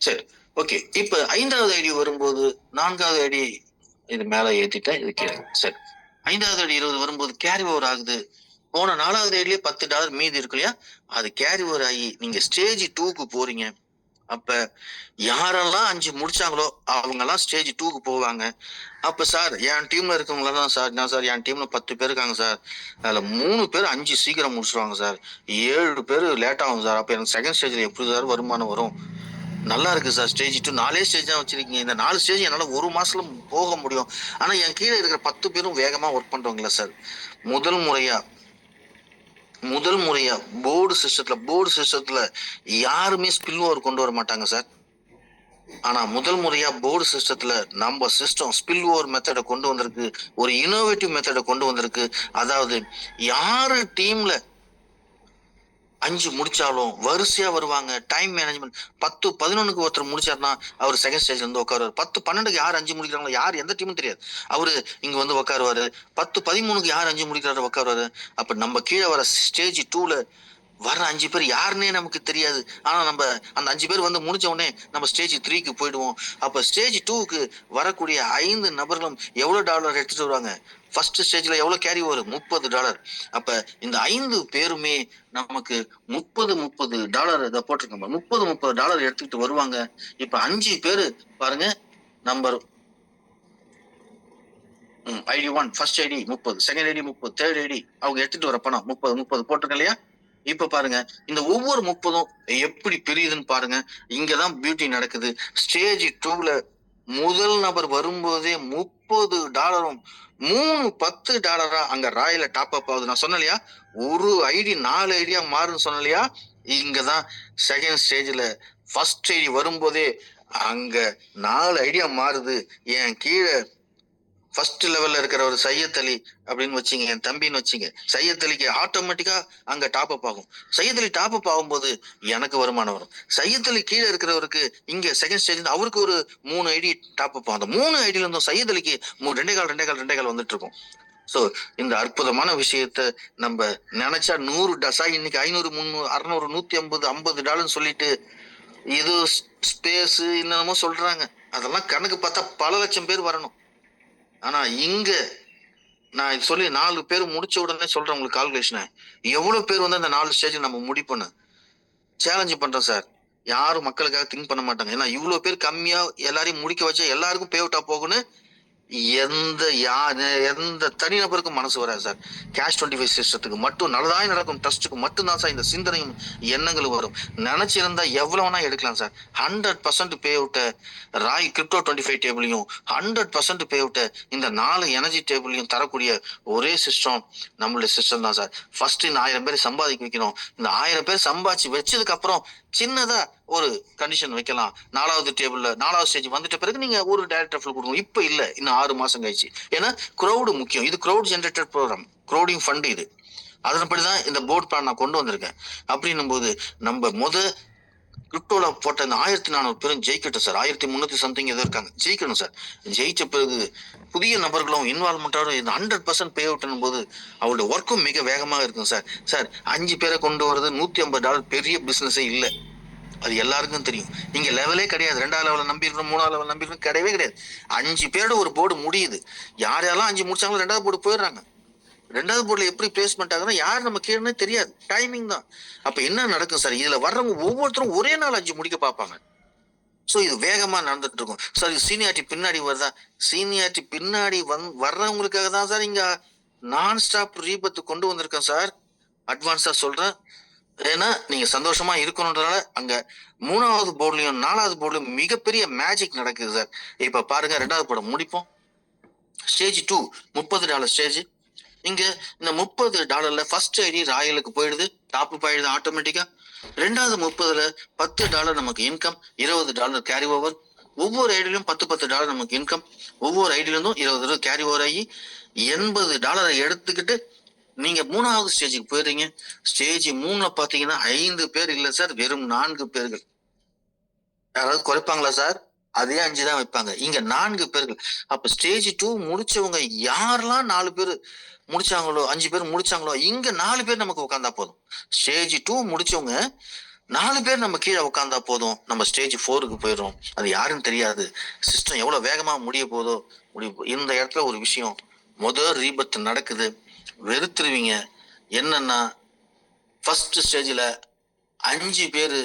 சரி, ஓகே. இப்ப 5வது ஐடி வரும்போது 4வது ஐடி இது மேல ஏத்திட்டேன், இது கீழே. சரி, 5வது ஐடி 20 வரும்போது கேரி ஓவர் ஆகுது. போன 4வது ஐடியிலே $10 மீதி இருக்கு இல்லையா, அது கேரி ஓவர் ஆகி நீங்க ஸ்டேஜ் 2க்கு போறீங்க. அப்ப யாரெல்லாம் 5 முடிச்சாங்களோ அவங்க எல்லாம் ஸ்டேஜ் 2க்கு போவாங்க. அப்ப சார் என் டீம்ல இருக்கவங்கள தான் சார், என்ன சார் என் டீம்ல 10 பேர் இருக்காங்க சார், அதுல 3 பேர் 5 சீக்கிரம் முடிச்சிருவாங்க சார், 7 பேர் லேட் ஆகும் சார். அப்ப எனக்கு செகண்ட் ஸ்டேஜ்ல எப்படி சார் வருமானம் வரும்? நல்லா இருக்கு சார், ஸ்டேஜ் 2 4 ஸ்டேஜ் தான் வச்சிருக்கீங்க. இந்த 4 ஸ்டேஜ் என்னால ஒரு மாசத்துல போக முடியும். ஆனா என் கீழே இருக்கிற 10 பேரும் வேகமா ஒர்க் பண்றவங்கள சார். முதல் முறையா போர்டு சிஸ்டத்துல யாருமே ஸ்பில் ஓவர் கொண்டு வர மாட்டாங்க சார். ஆனா முதல் முறையா போர்டு சிஸ்டத்துல நம்ம சிஸ்டம் ஸ்பில் ஓவர் மெத்தடை கொண்டு வந்திருக்கு, ஒரு இனோவேட்டிவ் மெத்தடை கொண்டு வந்திருக்கு. அதாவது யாரு டீம்ல 5 முடிச்சாலும் வரிசையா வருவாங்க. டைம் மேனேஜ்மெண்ட் 10-11க்கு ஒருத்தர் முடிச்சாருன்னா அவர் செகண்ட் ஸ்டேஜ்ல இருந்து உட்காருவாரு. 10-12க்கு யார் 5 முடிக்கிறாங்களோ யார் எந்த டீமும் தெரியாது, அவரு இங்க வந்து உட்காருவாரு. 10-13க்கு யார் 5 முடிக்கிறாரு உட்காருவாரு. அப்ப நம்ம கீழே வர ஸ்டேஜ் 2ல வர 5 பேர் யாருன்னே நமக்கு தெரியாது. ஆனா நம்ம அந்த 5 பேர் வந்து முடிச்ச உடனே நம்ம ஸ்டேஜ் 3க்கு போயிடுவோம். அப்ப ஸ்டேஜ் 2க்கு வரக்கூடிய 5 நபர்களும் எவ்வளவு டாலர் எடுத்துட்டு வருவாங்க? ஃபர்ஸ்ட் ஸ்டேஜ்ல எவ்வளவு கேரி வரும்? $30. அப்ப இந்த 5 பேருமே நமக்கு $30 இதை போட்டிருக்கோம், $30 எடுத்துக்கிட்டு வருவாங்க. இப்ப 5 பேரு பாருங்க, number ID 1 first ID 30, second ID 30, third ID அவங்க எடுத்துட்டு வர பணம் 30 போட்டிருக்க இல்லையா. இப்ப பாருங்க, இந்த ஒவ்வொரு 30ம் எப்படி பிரியுதுன்னு பாருங்க. இங்கதான் பியூட்டி நடக்குது. ஸ்டேஜ் 2ல முதல் நபர் வரும்போதே $30 $10 அங்க ராயல டாப் அப் ஆகுது. நான் சொன்னேன் இல்லையா, ஒரு ஐடி 4 ஐடியா மாறுன்னு சொன்னேன் இல்லையா, இங்கதான் செகண்ட் ஸ்டேஜ்ல ஃபர்ஸ்ட் ஐடி வரும்போதே அங்க 4 ஐடியா மாறுது. என் கீழ ஃபர்ஸ்ட் லெவல்ல இருக்கிற ஒரு சையத் அலி அப்படின்னு வச்சுங்க, என் தம்பின்னு வச்சுங்க. சையத் அலிக்கு ஆட்டோமேட்டிக்கா அங்க டாப் அப் ஆகும். சையத் அலி டாப் அப் ஆகும்போது எனக்கு வருமானம் வரும். சையத் அலி கீழே இருக்கிறவருக்கு இங்க செகண்ட் ஸ்டேஜ் அவருக்கு ஒரு 3 ஐடி டாப் அப் ஆகும். அந்த 3 ஐடியில இருந்தும் சையத் அலிக்கு 2.25 வந்துட்டு இருக்கும். சோ இந்த அற்புதமான விஷயத்த நம்ம நினைச்சா 100 டசா இன்னைக்கு 500 300 600 150 $50 சொல்லிட்டு இது ஸ்பேஸ் என்னமோ சொல்றாங்க. அதெல்லாம் கணக்கு பார்த்தா பல லட்சம் பேர் வரணும். ஆனா இங்க நான் இது சொல்லி 4 பேர் முடிச்ச உடனே சொல்றேன் உங்களுக்கு கால்குலேஷனை. எவ்வளவு பேர் வந்து அந்த 4 ஸ்டேஜ் நம்ம முடிப்போன்னு சேலஞ்சு பண்றேன் சார். யாரும் மக்களுக்காக திங்க் பண்ண மாட்டாங்க. ஏன்னா இவ்வளவு பேர் கம்மியா எல்லாரையும் முடிக்க வச்சா எல்லாருக்கும் பே அவுட்டா போகும்னு எந்த தனிநபருக்கும் மனசு வராது சார். கேஷ் 25 சிஸ்டத்துக்கு மட்டும் நல்லதாய் நடக்கும் ட்ரஸ்ட்டுக்கு மட்டும்தான் சார் இந்த சிந்தனையும் எண்ணங்களும் வரும். நினைச்சிருந்தா எவ்வளவுனா எடுக்கலாம் சார். 100% பே அவுட்ட ராய் கிரிப்டோ 25 டேபிளையும் 100% பே அவுட்ட இந்த 4 எனர்ஜி டேபிளையும் தரக்கூடிய ஒரே சிஸ்டம் நம்மளுடைய சிஸ்டம் தான் சார். ஃபர்ஸ்ட் இந்த 1000 பேர் சம்பாதிக்க வைக்கணும். இந்த 1000 பேர் சம்பாதிச்சு வச்சதுக்கு அப்புறம் சின்னதா ஒரு கண்டிஷன் வைக்கலாம். 4வது ஸ்டேஜ் வந்துட்ட பிறகு நீங்க ஒரு டைரக்ட் ரெஃபரல் கொடுக்கணும். இப்ப இல்ல, இன்னும் 6 மாசம் கழிச்சு. ஏன்னா கிரௌடு முக்கியம். இது crowd generated program, crowding fund இது. அதன்படிதான் இந்த போர்ட் பிளான் நான் கொண்டு வந்திருக்கேன். அப்படின்னும் போது நம்ம கிரிப்டோல போட்ட இந்த 1400 பேரும் ஜெயிக்கட்டும் சார். 1300 சம்திங் ஏதோ இருக்காங்க, ஜெயிக்கணும் சார். ஜெயிச்ச பிறகு புதிய நபர்களும் இன்வால்மெண்டாரும் இந்த 100% பே அவுட்னும் போது அவருடைய ஒர்க்கும் மிக வேகமாக இருக்கும் சார். சார் 5 பேரை கொண்டு வர்றது $150 பெரிய பிசினஸே இல்லை, அது எல்லாருக்கும் தெரியும். இங்க லெவலே கிடையாது. 2வது லெவல நம்பி இருக்கணும், 3வது லெவல் நம்பி இருக்கணும், கிடையவே கிடையாது. 5 பேரோட ஒரு போர்டு முடியுது. யாரெல்லாம் 5 முடிச்சாங்களோ 2வது போர்டு போயிடுறாங்க. 2வது போர்டுல எப்படி பிளேஸ்மெண்ட் ஆகுதுன்னா யார் நம்ம கீழே தெரியாது, டைமிங் தான். அப்ப என்ன நடக்கும் சார், இதுல வர்றவங்க ஒவ்வொருத்தரும் ஒரே நாள் 5 முடிக்க பார்ப்பாங்க. சோ இது வேகமா நடந்துட்டு இருக்கும் சார். சீனியாரிட்டி பின்னாடி வருதா, சீனியாரிட்டி பின்னாடி வர்றவங்களுக்காக தான் சார் இங்க நான் ஸ்டாப் ரீபத்து கொண்டு வந்திருக்கேன் சார். அட்வான்ஸா சொல்றேன். ஏன்னா நீங்க சந்தோஷமா இருக்கணும்ன்றதால அங்க 3வது போர்ட்லயும் 4வது போர்ட்லயும் மிகப்பெரிய மேஜிக் நடக்குது சார். இப்ப பாருங்க, 2வது போர்டை முடிப்போம். Stage 2 $30 stage. இங்க இந்த $30 ஃபர்ஸ்ட் ஐடி ராயலுக்கு போயிடுது, டாப் அப் ஆயிடுது ஆட்டோமேட்டிக்கா. 2வது 30ல $10 நமக்கு இன்கம், $20 கேரி ஓவர். ஒவ்வொரு ஐடியிலும் $10 நமக்கு இன்கம். ஒவ்வொரு ஐடியில இருந்தும் $20 கேரி ஓவர் ஆகி $80 எடுத்துக்கிட்டு நீங்க 3வது ஸ்டேஜுக்கு போயிடுறீங்க. ஸ்டேஜ் 3ல பாத்தீங்கன்னா 5 பேர் இல்ல சார், வெறும் 4 பேர்கள். யாராவது குறைப்பாங்களா சார்? அதே 5 தான் வைப்பாங்க. இங்க 4 பேர்கள். அப்ப ஸ்டேஜ் 2 முடிச்சவங்க யாரெல்லாம் 4 பேர் முடிச்சாங்களோ, 5 பேர் முடிச்சாங்களோ, இங்க 4 பேர் நமக்கு உட்கார்ந்தா போதும். ஸ்டேஜ் 2 முடிச்சவங்க 4 பேர் நம்ம கீழே உட்கார்ந்தா போதும். நம்ம ஸ்டேஜ் 4க்கு போயிடுறோம். அது யாருன்னு தெரியாது. சிஸ்டம் எவ்வளவு வேகமா முடிய போதோ இந்த இடத்துல ஒரு விஷயம், முதல் ரீபத் நடக்குது. வெறுத்துருவீங்க. என்னன்னா ஃபர்ஸ்ட் ஸ்டேஜ்ல 5 பேரு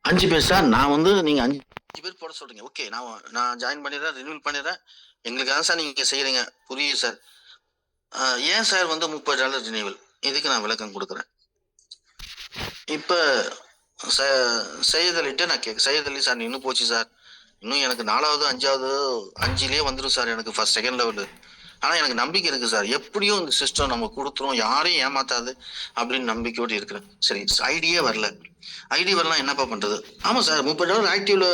அஞ்சு பேர் சார். நான் நீங்க 5 பேர் போட சொல்றீங்க. ஓகே, நான் ஜாயின் பண்ணிடுறேன், ரினியூல் பண்ணிடுறேன். எங்களுக்காக சார் நீங்க செய்யறீங்க, புரியுது சார். ஏன் சார் $30 ரினியூவல், இதுக்கு நான் விளக்கம் கொடுக்குறேன். இப்ப சையத் அலிட்ட நான் சையத் அலி சார் இன்னும் போச்சு சார், இன்னும் எனக்கு 4வது 5வது 5லயே வந்துடும் சார் எனக்கு ஃபர்ஸ்ட் செகண்ட் லெவலு. ஆனா எனக்கு நம்பிக்கை இருக்கு சார், எப்படியும் இந்த சிஸ்டம் நம்ம கொடுத்துரும், யாரையும் ஏமாத்தாது அப்படின்னு நம்பிக்கையோடு இருக்கிறேன். சரி, ஐடியே வரல. ஐடி வரலாம், என்னப்பா பண்றது? ஆமா சார், $30 ஆக்டிவ்ல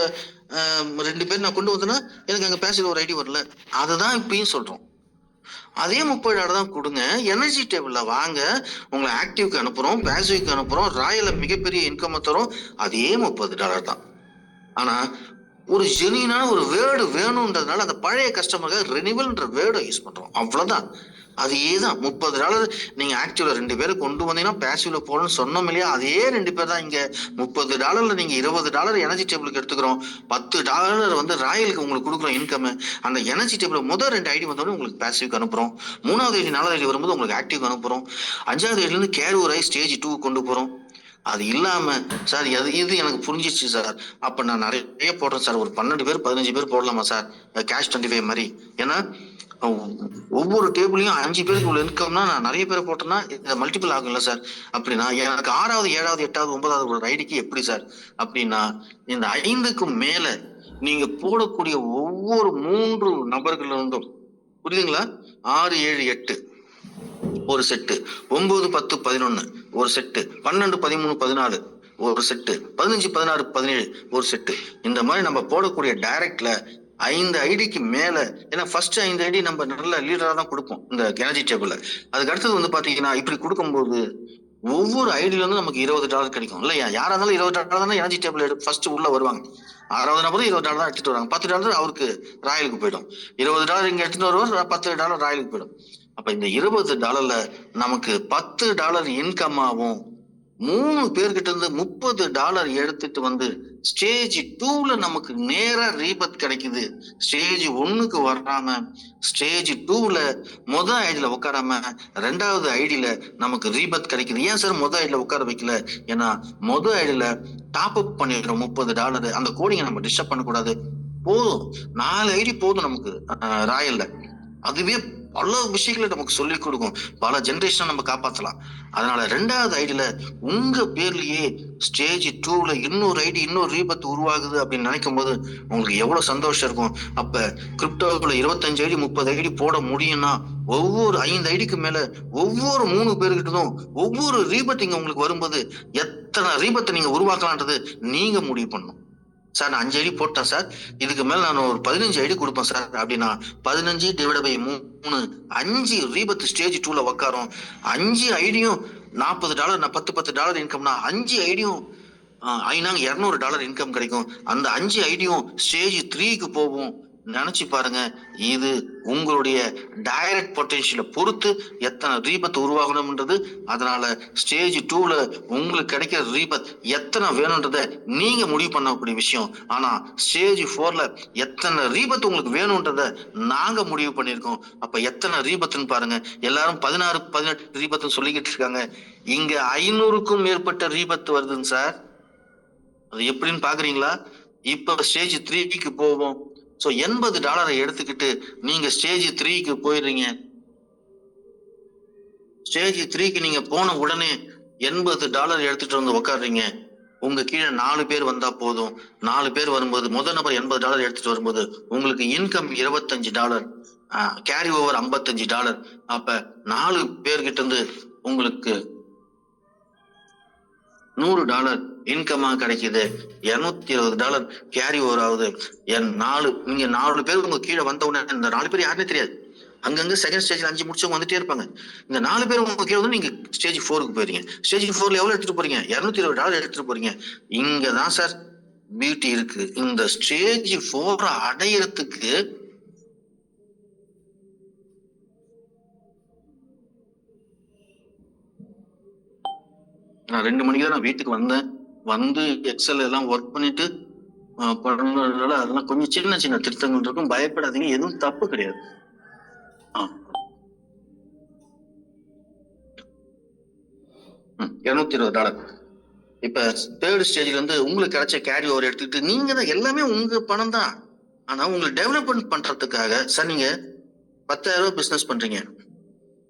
2 பேர் நான் கொண்டு வந்தேன்னா எனக்கு அங்க பேசில ஒரு ஐடி வரல. அதுதான் இப்பயும் சொல்றோம். அதே $30 தான் கொடுங்க, எனர்ஜி டேபிள்ல வாங்க, உங்களை ஆக்டிவ்க்கு அனுப்புறோம், பேசிவ்க்கு அனுப்புறோம், ராயல மிகப்பெரிய இன்கம் தரும். அதே $30 தான். ஆனா ஒரு ஜெனியூனான ஒரு வேர்டு வேணும்ன்றதுனால அந்த பழைய கஸ்டமருக்கு ரெனிவல்ன்ற வேர்டை யூஸ் பண்றோம். அவ்வளவுதான். அதே தான் $30 நீங்க ஆக்டிவ்ல 2 பேரை கொண்டு வந்தீங்கன்னா பேசிவ்ல போடணும்னு சொன்னோம் இல்லையா? அதே 2 பேர் தான் இங்க. $30 நீங்க $20 எனர்ஜி டேபிளுக்கு எடுத்துக்கிறோம். $10 வந்து ராயலுக்கு உங்களுக்கு கொடுக்குறோம் இன்கம். அந்த எனர்ஜி டேபிள் முதல் 2 ஐடி வந்தோடனே உங்களுக்கு பேசிவ்க்கு அனுப்புறோம். 3வது ஐடி 4வது ஐடி வரும்போது உங்களுக்கு ஆக்டிவ் அனுப்புறோம். 5வது ஐடில இருந்து கேரி ஓவர் ஆகி ஸ்டேஜ் 2 கொண்டு போறோம். அது இல்லாம சார் இது எனக்கு புரிஞ்சிச்சு சார். அப்ப நான் நிறைய போடுறேன் சார். ஒரு 12 பேர் 15 பேர் போடலாமா சார்? கேஷ் 25 மாதிரி. ஏன்னா ஒவ்வொரு டேபிளையும் 5 பேருக்கு உள்ள இன்கம்னா நான் நிறைய பேரை போட்டேன்னா மல்டிபிள் ஆகும்ல சார். அப்படின்னா எனக்கு 6வது 7வது 8வது 9வது ஒரு ஐடிக்கு எப்படி சார்? அப்படின்னா இந்த 5க்கு மேல நீங்க போடக்கூடிய ஒவ்வொரு 3 நபர்கள் இருந்தும், புரியுதுங்களா? 6 7 8 ஒரு செட்டு, 9 10 11 ஒரு செட்டு, 12 13 14 ஒரு செட்டு, 15 16 17 ஒரு செட்டு. இந்த மாதிரி நம்ம போடக்கூடிய டைரக்ட்ல 5 ஐடிக்கு மேல, ஏன்னா ஃபர்ஸ்ட் 5 ஐடி நம்ம நல்ல லீடரா தான் கொடுப்போம் இந்த எனர்ஜி டேபிள்ல. அதுக்கு அடுத்தது வந்து பாத்தீங்கன்னா இப்படி கொடுக்கும்போது ஒவ்வொரு ஐடியில இருந்து நமக்கு $20 கிடைக்கும் இல்லையா? யாரா இருந்தாலும் $20 தான் எனர்ஜி டேபிள் ஃபர்ஸ்ட் உள்ள வருவாங்க. 6வது நபரும் $20 தான் எடுத்துட்டு வராங்க. $10 அவருக்கு ராயலுக்கு போயிடும். $20 இங்க எடுத்துட்டு வருவார், $10 ராயலுக்கு போயிடும். அப்ப இந்த $20 நமக்கு $10 இன்கம் ஆகும். 3 பேர்கிட்ட இருந்து $30 எடுத்துட்டு வந்து ஸ்டேஜ் 2ல நமக்கு நேரா ரீபத் கிடைக்குது. ஸ்டேஜ் 1க்கு வராம ஸ்டேஜ் 2ல முதல் ஐடியில உட்காராம 2வது ஐடியில நமக்கு ரீபத் கிடைக்குது. ஏன் சார் முதல் ஐடியில உட்கார வைக்கல? ஏன்னா முதல் ஐடியில டாப் அப் பண்ணிடுறோம் $30. அந்த கோடிங்க நம்ம டிஸ்டர்ப் பண்ணக்கூடாது. போதும் 4 ஐடி போதும் நமக்கு ராயல்ல. அதுவே பல விஷயங்களை நமக்கு சொல்லிக் கொடுக்கும். பல ஜெனரேஷனை நம்ம காப்பாற்றலாம். அதனால 2வது ஐடியில உங்க பேர்லயே ஸ்டேஜ் 2ல இன்னொரு ஐடி இன்னொரு ரீபத் உருவாகுது அப்படின்னு நினைக்கும் போது உங்களுக்கு எவ்வளவு சந்தோஷம் இருக்கும். அப்ப கிரிப்டோல 25 ஐடி 30 ஐடி போட முடியும்னா ஒவ்வொரு 5 ஐடிக்கு மேல ஒவ்வொரு 3 பேருக்கிட்டதும் ஒவ்வொரு ரீபத் இங்க உங்களுக்கு வரும்போது எத்தனை ரீபத்தை நீங்க உருவாக்கலான்றது நீங்க முடிவு பண்ணணும். சார் நான் 5 ஐடி போட்டேன் சார், இதுக்கு மேல நான் ஒரு 15 ஐடி கொடுப்பேன் சார் அப்படின்னா 15 டிவைட் பை 3 5 ரீபத் ஸ்டேஜ் 2ல உட்காரும். 5 ஐடியும் $40 நான் $10 இன்கம்னா 5 ஐடியும் ஐநாங்க $200 இன்கம் கிடைக்கும். அந்த 5 ஐடியும் ஸ்டேஜ் 3க்கு போகும். நினைச்சு பாருங்க. இது உங்களுடைய டைரக்ட் பொட்டன்ஷியலை பொறுத்து எத்தனை ரீபத் உருவாகணும்ன்றது. அதனால ஸ்டேஜ் 2ல உங்களுக்கு கிடைக்கிற ரீபத் எத்தனை வேணும்ன்றத நீங்க முடிவு பண்ணக்கூடிய விஷயம். ஆனா ஸ்டேஜ் 4ல எத்தனை ரீபத் உங்களுக்கு வேணும்ன்றத நாங்க முடிவு பண்ணிருக்கோம். அப்ப எத்தனை ரீபத்னு பாருங்க. எல்லாரும் 16 18 ரீபத் சொல்லிக்கிட்டு இருக்காங்க. இங்க 500க்கும் மேற்பட்ட ரீபத் வருதுங்க சார். அது எப்படின்னு பாக்குறீங்களா? இப்ப ஸ்டேஜ் 3க்கு போவோம். சோ $80 எடுத்துக்கிட்டு நீங்க ஸ்டேஜ் 3க்கு போயிடுறீங்க. ஸ்டேஜ் 3க்கு நீங்க போன உடனே $80 எடுத்துட்டு வந்து உட்காடுறீங்க. உங்க கீழே 4 பேர் வந்தா போதும். 4 பேர் வரும்போது முதல் நபர் $80 எடுத்துட்டு வரும்போது உங்களுக்கு இன்கம் $25, கேரி ஓவர் $55. அப்ப 4 பேர்கிட்ட இருந்து உங்களுக்கு $100 இன்கமா கிடைக்குது. $220 கேரி ஓவர் ஆகுது. நீங்க 4 பேர் உங்க கீழே வந்த உடனே இந்த 4 பேர் யாருன்னே தெரியாது. அங்கங்க செகண்ட் ஸ்டேஜ்ல 5 முடிச்சவங்க வந்துட்டே இருப்பாங்க. இந்த 4 பேர் உங்க கீழே வந்து நீங்க ஸ்டேஜ் 4க்கு போயிருங்க. ஸ்டேஜ் 4ல எவ்வளவு எடுத்துட்டு போறீங்க? $220 எடுத்துட்டு போறீங்க. இங்கதான் சார் பியூட்டி இருக்கு. இந்த ஸ்டேஜ் 4 அடையறதுக்கு நான் 2 மணிக்கு தான் நான் வீட்டுக்கு வந்தேன். வந்து எக்ஸல் எல்லாம் ஒர்க் பண்ணிட்டு பண்ணதுனால அதெல்லாம் கொஞ்சம் சின்ன சின்ன திருத்தங்கள் இருக்கும். பயப்படாதீங்க, எதுவும் தப்பு கிடையாது. $220. இப்ப தேர்ட் ஸ்டேஜ்ல இருந்து உங்களுக்கு கிடைச்ச கேரி ஓவர் எடுத்துக்கிட்டு நீங்க தான் எல்லாமே உங்க பணம் தான். ஆனா உங்களுக்கு டெவலப்மெண்ட் பண்றதுக்காக சார் நீங்க $10,000 பிசினஸ் பண்றீங்க,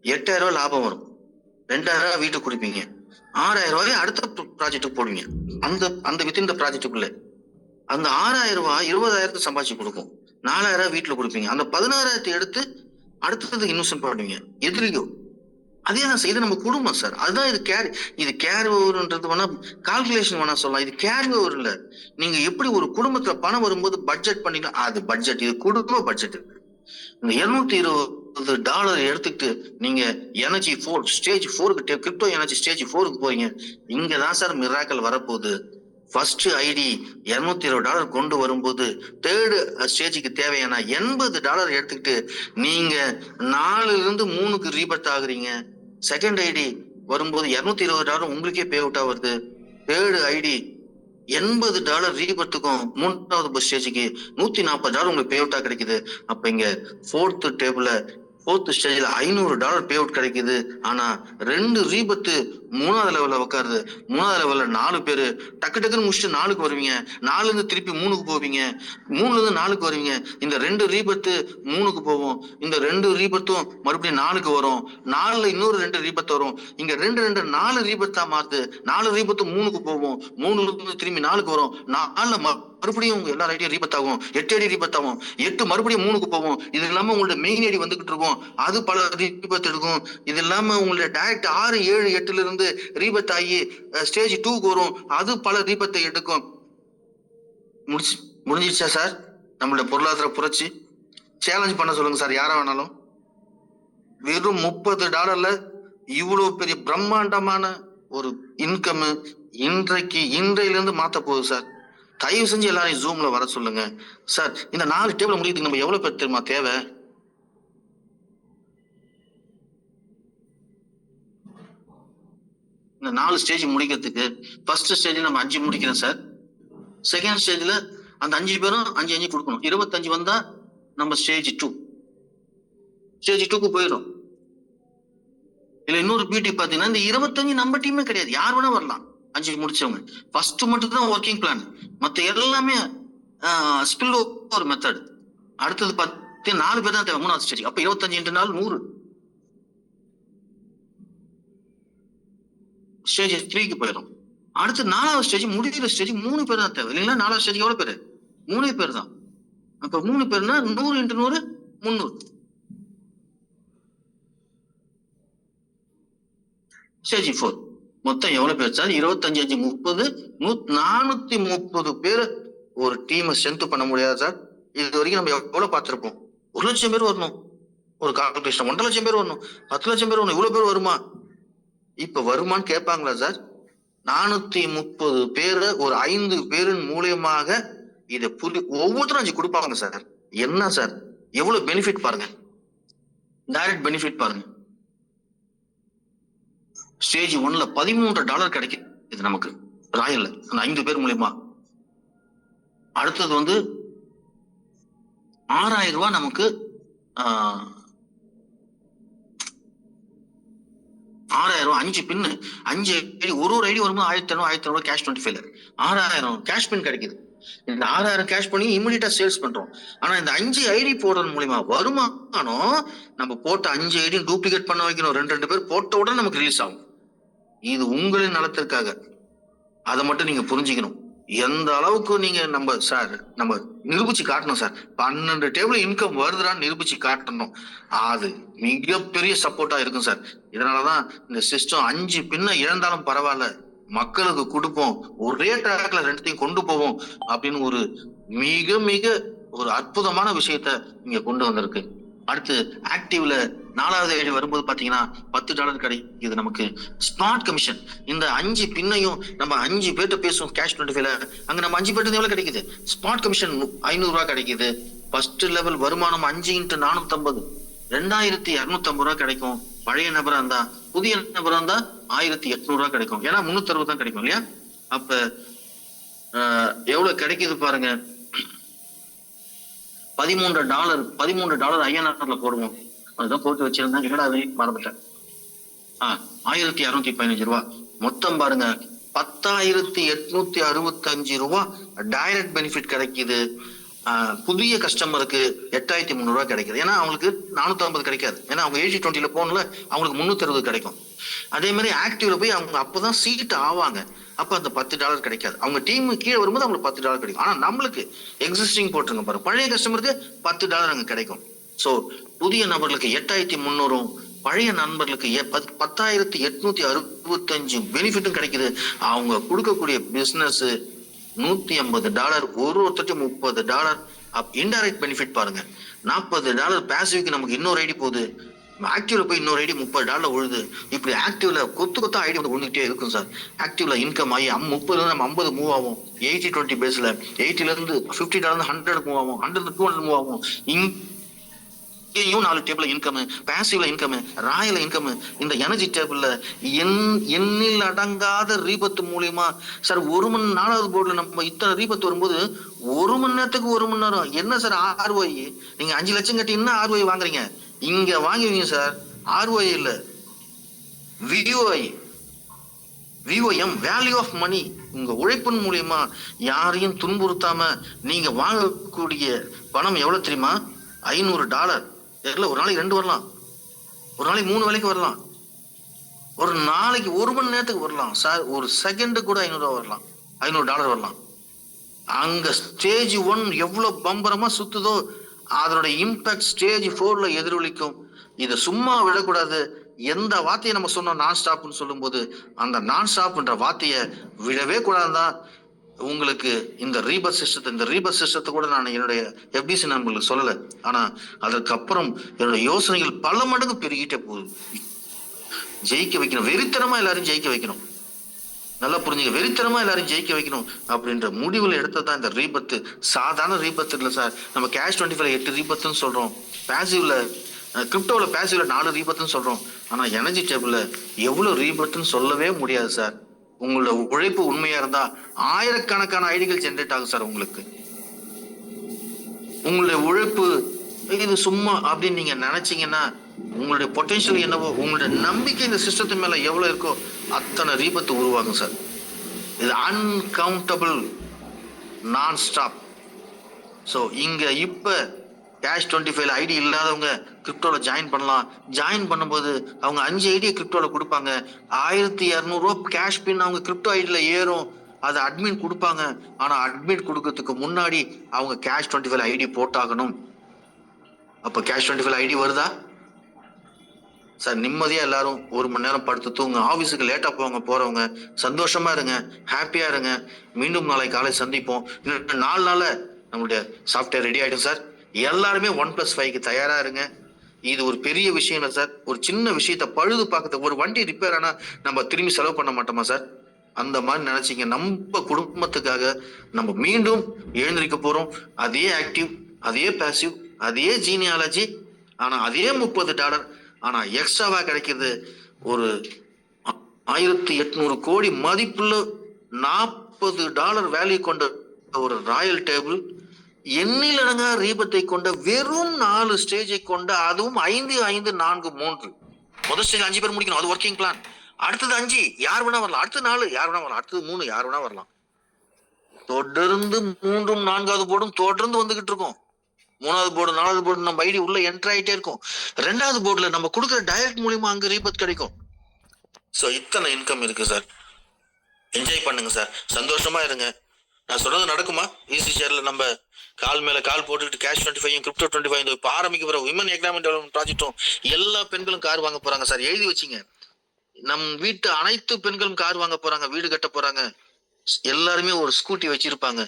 $8,000 லாபம் வரும், $2,000 வீட்டுக்கு கொடுப்பீங்க, $6,000 அடுத்த ப்ராஜெக்டுக்கு போடுவீங்க. அந்த வித்தின் த ப்ராஜெக்டுக்குள்ள அந்த $6,000 20,000 சம்பாதிச்சு கொடுக்கும். $4,000 வீட்டுல கொடுப்பீங்க. அந்த 16,000 எடுத்து அடுத்தது இன்வெஸ்ட்மெண்ட் பண்ணுவீங்க. எதிரியோ அதே தான் சார். இது நம்ம குடும்பம் சார். அதுதான் இது கேரி ஓவர்ன்றது வேணா கால்குலேஷன் வேணா சொல்லலாம். இது கேரி ஓவர் இல்ல. நீங்க எப்படி ஒரு குடும்பத்துல பணம் வரும்போது பட்ஜெட் பண்ணிக்கலாம், அது பட்ஜெட். இது குடும்ப பட்ஜெட். இந்த $220 எடுத்துக்கிட்டு நீங்க எனர்ஜி 4 ஸ்டேஜ் 4க்கு கிரிப்டோ எனர்ஜி ஸ்டேஜ் 4க்கு போறீங்க. இங்கதான் சார் மிராக்கல் வரப்போகுது. ஃபர்ஸ்ட் ஐடி $220 கொண்டு வரும்போது தேர்டு ஸ்டேஜுக்கு தேவையான $80 எடுத்துக்கிட்டு நீங்க 4 இருந்து 3க்கு ரீபர்த் ஆகுறீங்க. செகண்ட் ஐடி வரும்போது $220 உங்களுக்கே பே அவுட்டா வருது. தேர்டு ஐடி $80 ரீபர்த்துக்கும் 3வது பஸ் ஸ்டேஜுக்கு $140 உங்களுக்கு பே அவுட்டா கிடைக்குது. அப்ப இங்க ஃபோர்த் ஸ்டேஜ்ல $500 பே அவுட் கிடைக்குது. ஆனா 2 ரீபத்து 3வது லெவல்ல உட்காருது. 3வது லெவல்ல 4 பேரு டக்கு டக்குன்னு முடிச்சுட்டு 4க்கு வருவீங்க. 4ல இருந்து திருப்பி 3க்கு போவீங்க. 3ல இருந்து 4க்கு வருவீங்க. இந்த 2 ரீபத்து 3க்கு போவோம். இந்த 2 ரீபத்தும் மறுபடியும் 4க்கு வரும். 4ல இன்னொரு 2 ரீபத் வரும். இங்க 2 4 ரீபத்தா மாறுது. 4 ரீபத்து 3க்கு போவோம். 3ல இருந்து திரும்பி 4க்கு வரும். 4ல மறுபடியும் உங்க எல்லா ஐடியும் ரீபத் ஆகும். 8 ஐடி ரீபத் ஆகும். 8 மறுபடியும் 3க்கு போவோம். இது இல்லாம உங்களோட மெயின் ஐடி வந்துகிட்டு இருக்கும். அது பல ரீபத் எடுக்கும். இது இல்லாம உங்களோட டைரக்ட் 6, 7, 8ல இருந்து ரீபத் ஆகி ஸ்டேஜ் 2க்கு வரும். அது பல ரீபத்தை எடுக்கும். முடிஞ்சிருச்சா சார்? நம்மளோட பொருளாதார புரட்சி சேலஞ்ச் பண்ண சொல்லுங்க சார், யாரா வேணாலும். வெறும் $30 இவ்வளவு பெரிய பிரம்மாண்டமான ஒரு இன்கம் இன்றையில இருந்து மாத்த போகுது சார். தயவு செஞ்சு எல்லாரையும் ஜூம்ல வர சொல்லுங்க சார். இந்த 4 டேபிள் முடிக்கிறதுக்கு நம்ம எவ்வளவு பேர் தெரியுமா தேவை? இந்த 4 ஸ்டேஜ் முடிக்கிறதுக்கு ஃபர்ஸ்ட் ஸ்டேஜ்ல நம்ம 5 முடிக்கிறோம் சார். செகண்ட் ஸ்டேஜ்ல அந்த 5 பேரும் 5 கொடுக்கணும். 25 வந்தா நம்ம ஸ்டேஜ் 2க்கு போயிடும். இல்ல இன்னொரு பியூட்டி பாத்தீங்கன்னா இந்த 25 நம்ம டீமே கிடையாது, யார் வேணா வரலாம். 5 முடிச்சவங்க ஃபர்ஸ்ட் மட்டும் தான் ஒர்க்கிங் பிளான். மத்த எல்லாமே ஸ்பில் ஓவர் மெத்தட். அடுத்தது 4 பேர் தான் தேவை 3வது ஸ்டேஜ். அப்ப 25 × 4 100. ஸ்டேஜ் 3க்கு போயிடும். அடுத்து 4வது ஸ்டேஜ் முடிக்கிற ஸ்டேஜ் 3 பேர் தான் தேவை இல்லைங்களா? 4வது ஸ்டேஜ் எவ்வளவு பேரு? 3 பேர் தான். அப்ப 3 பேர்னா 100 × 100 300. ஸ்டேஜ் 4 மொத்தம் எவ்வளவு பேர் சார்? 25, 5, 30, 430 பேர் ஒரு டீமை ஸ்ட்ரென்த் பண்ண முடியாது சார். இது வரைக்கும் நம்ம எவ்வளவு பார்த்திருப்போம்? 1 லட்சம் பேர் வரணும். ஒரு கால்குலேஷன் 1.5 லட்சம் பேர் வரணும். 10 லட்சம் பேர் வரணும். இவ்வளவு பேர் வருமா? இப்ப வருமான்னு கேட்பாங்களா சார்? 430 பேரை ஒரு 5 பேரின் மூலியமாக இதை ஒவ்வொருத்தரும் 5 கொடுப்பாங்க சார். என்ன சார் எவ்வளவு பெனிஃபிட் பாருங்க. டைரக்ட் பெனிஃபிட் பாருங்க. ஸ்டேஜ் 1ல $13 கிடைக்கும் இது நமக்கு ராயல்ல அந்த 5 பேர் மூலியமா. அடுத்தது வந்து $6000 நமக்கு 6000 5 பின்னு 5 ஐடி ஒரு ஐடி வரும்போது 1500 கேஷ் 25ல 6000 கேஷ் பின் கிடைக்குது. இந்த 6000 கேஷ் பண்ணி இமிடியேட்டா சேல்ஸ் பண்றோம். ஆனா இந்த 5 ஐடி போடுறது மூலியமா வருமானம் நம்ம போட்ட 5 ஐடி டூப்ளிகேட் பண்ண வைக்கணும். 2 பேர் போட்ட உடனே நமக்கு ரிலீஸ் ஆகும். இது உங்களின் நலத்திற்காக. அதை மட்டும் நீங்க புரிஞ்சுக்கணும். எந்த அளவுக்கு நீங்க நம்ம நிரூபிச்சு காட்டணும் சார். 12 டேபிள் இன்கம் வருதுடான்னு நிரூபிச்சு காட்டணும். அது மிகப்பெரிய சப்போர்ட்டா இருக்கும் சார். இதனாலதான் இந்த சிஸ்டம் 5 பின்ன இழந்தாலும் பரவாயில்ல, மக்களுக்கு கொடுப்போம், ஒரே ட்ராக்ல 2த்தையும் கொண்டு போவோம் அப்படின்னு ஒரு மிக ஒரு அற்புதமான விஷயத்த இங்க கொண்டு வந்திருக்கு. அடுத்து ஆக்டிவ்ல 4வது ஐடி வரும்போது பாத்தீங்கன்னா $10 கிடைக்குது நமக்கு. ஸ்மார்ட் கமிஷன் இந்த 5 பின்னையும் நம்ம 5 பேர்ட்ட பேசுவோம். கேஷ் 25ல அங்க நம்ம 5 பேர்ட்ட எவ்வளவு கிடைக்குது? ஸ்மார்ட் கமிஷன் $500 கிடைக்குது. ஃபர்ஸ்ட் லெவல் வருமானம் 5 × 450 $2250 கிடைக்கும். பழைய நபரா இருந்தா, புதிய நபரா இருந்தா $1800 கிடைக்கும். ஏன்னா 360 தான் கிடைக்கும் இல்லையா? அப்ப எவ்வளவு கிடைக்குது பாருங்க. $13 INR போடுவோம். அதுதான் போட்டு வச்சிருந்தேன். என்னடா அதை மறந்துட்டேன். $1615. மொத்தம் பாருங்க $10,865 டைரக்ட் பெனிஃபிட் கிடைக்குது. புதிய கஸ்டமருக்கு $8300 கிடைக்குது. ஏன்னா அவங்களுக்கு 450 கிடைக்காது. ஏன்னா அவங்க 80-20ல போகணும்ல, அவங்களுக்கு 360 கிடைக்கும். அதே மாதிரி ஆக்டிவ்ல போய் அவங்க அப்பதான் சீட் ஆவாங்க. அப்ப அந்த $10 கிடைக்காது. அவங்க டீம் கீழே வரும்போது அவங்களுக்கு $10 கிடைக்கும். ஆனா நம்மளுக்கு எக்ஸிஸ்டிங் போட்டுருங்க பாருங்க, பழைய கஸ்டமருக்கு $10 அங்க கிடைக்கும். சோ புதிய நபர்களுக்கு 8300, பழைய நண்பர்களுக்கு 10,865 பெனிஃபிட்டும் கிடைக்குது. அவங்க கொடுக்கக்கூடிய பிசினஸ் $150, ஒருத்தருக்கு $30. இன்டைரக்ட் பெனிஃபிட் பாருங்க, $40 பேசிவ்க்கு நமக்கு இன்னொரு ஐடி போகுது. ஆக்டிவ்ல போய் இன்னொரு ஐடி $30 விழுது. இப்படி ஆக்டிவ்ல கொத்து கொத்தா ஐடி வந்து விழுந்துட்டே இருக்கும் சார். ஆக்டிவ்ல இன்கம் ஆகி 30 நம்ம 50 மூவ் ஆகும். 80-20 பேஸ்ல 80ல இருந்து $50 100 மூவ் ஆகும். 100 200 மூவ் ஆகும். இங்கேயும் 4 டேபிள் இன்கம், பாசிவ்ல இன்கம், ராயல இன்கம், இந்த எனர்ஜி டேபிள்ல எண்ணில் அடங்காத ரீபத் மூலியமா சார் 1 மணி 4வது போர்டுல நம்ம இத்தனை ரீபத் வரும்போது 1 மணி நேரத்துக்கு 1 மணி நேரம் என்ன சார் ROI? நீங்க 5 லட்சம் கட்டி என்ன ROI வாங்குறீங்க? இங்க வாங்குவீங்க சார். ROI இல்ல, VOI, VOM, value of money. உங்க உழைப்பின் மூலியமா யாரையும் துன்புறுத்தாம நீங்க வாங்கக்கூடிய பணம் எவ்வளவு தெரியுமா? $500. இல்ல ஒரு நாளைக்கு 2 வரலாம், ஒரு நாளைக்கு 3 வேலைக்கு வரலாம், ஒரு நாளைக்கு 1 மணி நேரத்துக்கு வரலாம் சார். ஒரு செகண்ட் கூட $500 வரலாம், $500 வரலாம். அங்க ஸ்டேஜ் 1 எவ்வளவு பம்பரமா சுத்துதோ அதோட இம்பாக்ட் ஸ்டேஜ் 4ல எதிரொலிக்கும். இதை சும்மா விடக்கூடாது. எந்த வார்த்தையை நம்ம சொன்னோம் நான் ஸ்டாப்னு சொல்லும் போது அந்த நான் ஸ்டாப்ன்ற வார்த்தையை விடவே கூடாதுதான். உங்களுக்கு இந்த ரீபஸ் சிஸ்டத்தை கூட நான் என்னுடைய FBC நண்பர்களுக்கு சொல்லல. ஆனா அதற்கப்புறம் என்னுடைய யோசனைகள் பல மடங்கு பெருகிட்டே போகுது. ஜெயிக்க வைக்கணும், வெறித்தனமா எல்லாரும் ஜெயிக்க வைக்கணும். நல்லா புரிஞ்சுங்க, வெறித்தனமா எல்லாரும் ஜெயிக்க வைக்கணும் அப்படின்ற முடிவுல எடுத்ததான் இந்த ரீபத்து. சாதாரண ரீபத்து இல்ல சார். நம்ம கேஷ் 25 8 ரீபத்துன்னு சொல்றோம், பாசிவ்ல கிரிப்டோல பாசிவ்ல 4 ரீபத்துன்னு சொல்றோம். ஆனா எனர்ஜி டேபிள்ல எவ்வளவு ரீபத்துன்னு சொல்லவே முடியாது சார். உங்களோட உழைப்பு உண்மையா இருந்தா ஆயிரக்கணக்கான ஐடிகள் ஜென்ரேட் ஆகும் சார். உங்களுடைய உழைப்பு இது சும்மா அப்படின்னு நீங்க நினைச்சீங்கன்னா உங்களுடைய பொட்டன்ஷியல் என்னவோ, உங்களுடைய நம்பிக்கை இந்த சிஸ்டத்து மேல எவ்வளவு இருக்கோ அத்தனை ரீபத்து உருவாகும் சார். இது அன்கவுண்டபிள், நான் ஸ்டாப். ஸோ இங்க இப்ப கேஷ் 25 ஐடி இல்லாதவங்க கிரிப்டோல ஜாயின் பண்ணலாம். ஜாயின் பண்ணும்போது அவங்க 5 ஐடியை கிரிப்டோல கொடுப்பாங்க. $1200 கேஷ் பின் அவங்க கிரிப்டோ ஐடியில ஏறும். அதை அட்மின் கொடுப்பாங்க. ஆனா அட்மின் கொடுக்கறதுக்கு முன்னாடி அவங்க கேஷ் 25 ஐடி போட்டாகணும். அப்ப கேஷ் 25 ஐடி வருதா சார்? நிம்மதியா எல்லாரும் 1 மணி நேரம் படுத்து தூங்க. ஆபீஸுக்கு லேட்டா போறவங்க சந்தோஷமா இருங்க, ஹாப்பியா இருங்க. மீண்டும் நாளை காலை சந்திப்போம். 4 நாள்ல நம்மளுடைய சாஃப்ட்வேர் ரெடி ஆயிடும் சார். எல்லாருமே 1+5க்கு தயாரா இருங்க. இது ஒரு பெரிய விஷயம் இல்லை சார். ஒரு சின்ன விஷயத்த பழுது பார்க்கறது. ஒரு வண்டி ரிப்பேர் ஆனா நம்ம திரும்பி செலவு பண்ண மாட்டோமா சார்? அந்த மாதிரி நினைச்சீங்க. நம்ம குடும்பத்துக்காக நம்ம மீண்டும் எழுந்திருக்க போறோம். அதே ஆக்டிவ், அதே பாசிவ், அதே ஜீனியாலஜி, ஆனா அதே $30. ஆனா எக்ஸ்ட்ராவா கிடைக்கிறது ஒரு 1800 கோடி மதிப்புள்ள $40 வேல்யூ கொண்ட ஒரு ராயல் டேபிள், எண்ணிலடங்கா ரீபத்தை கொண்ட வெறும் 4 ஸ்டேஜை கொண்ட, அதுவும் 5 5 4 3. முதல் ஸ்டேஜ் 5 பேர் முடிக்கணும், அது ஒர்க்கிங் பிளான். அடுத்தது 5 யார் வேணா வரலாம், அடுத்தது 4 யார் வேணா வரலாம், அடுத்தது 3 யார் வேணா வரலாம். தொடர்ந்து 3ம் 4வது போர்டும் தொடர்ந்து வந்துகிட்டு இருக்கும். 3வது போர்டு 4வது போர்டு நம்ம ஐடி உள்ள என்டர் ஆயிட்டே இருக்கும். 2வது போர்டுல நம்ம கொடுக்குற டைரக்ட் மூலியமா அங்க ரீபத் கிடைக்கும். சோ இத்தனை இன்கம் இருக்கு சார். என்ஜாய் பண்ணுங்க சார், சந்தோஷமா இருங்க. நான் சொல்றது நடக்குமா? ஈஸி ஷேர்ல நம்ம கால் மேல கால் போட்டுக்கிட்டு கேஷ் 25 கிரிப்டோ 25 இப்ப ஆரம்பிக்க போற விமன் எக்கனாமிக் டெவலப்மெண்ட் ப்ராஜெக்டும் எல்லா பெண்களும் கார் வாங்க போறாங்க சார். எழுதி வச்சுங்க. நம் வீட்டு அனைத்து பெண்களும் கார் வாங்க போறாங்க, வீடு கட்ட போறாங்க. எல்லாருமே ஒரு ஸ்கூட்டி வச்சிருப்பாங்க.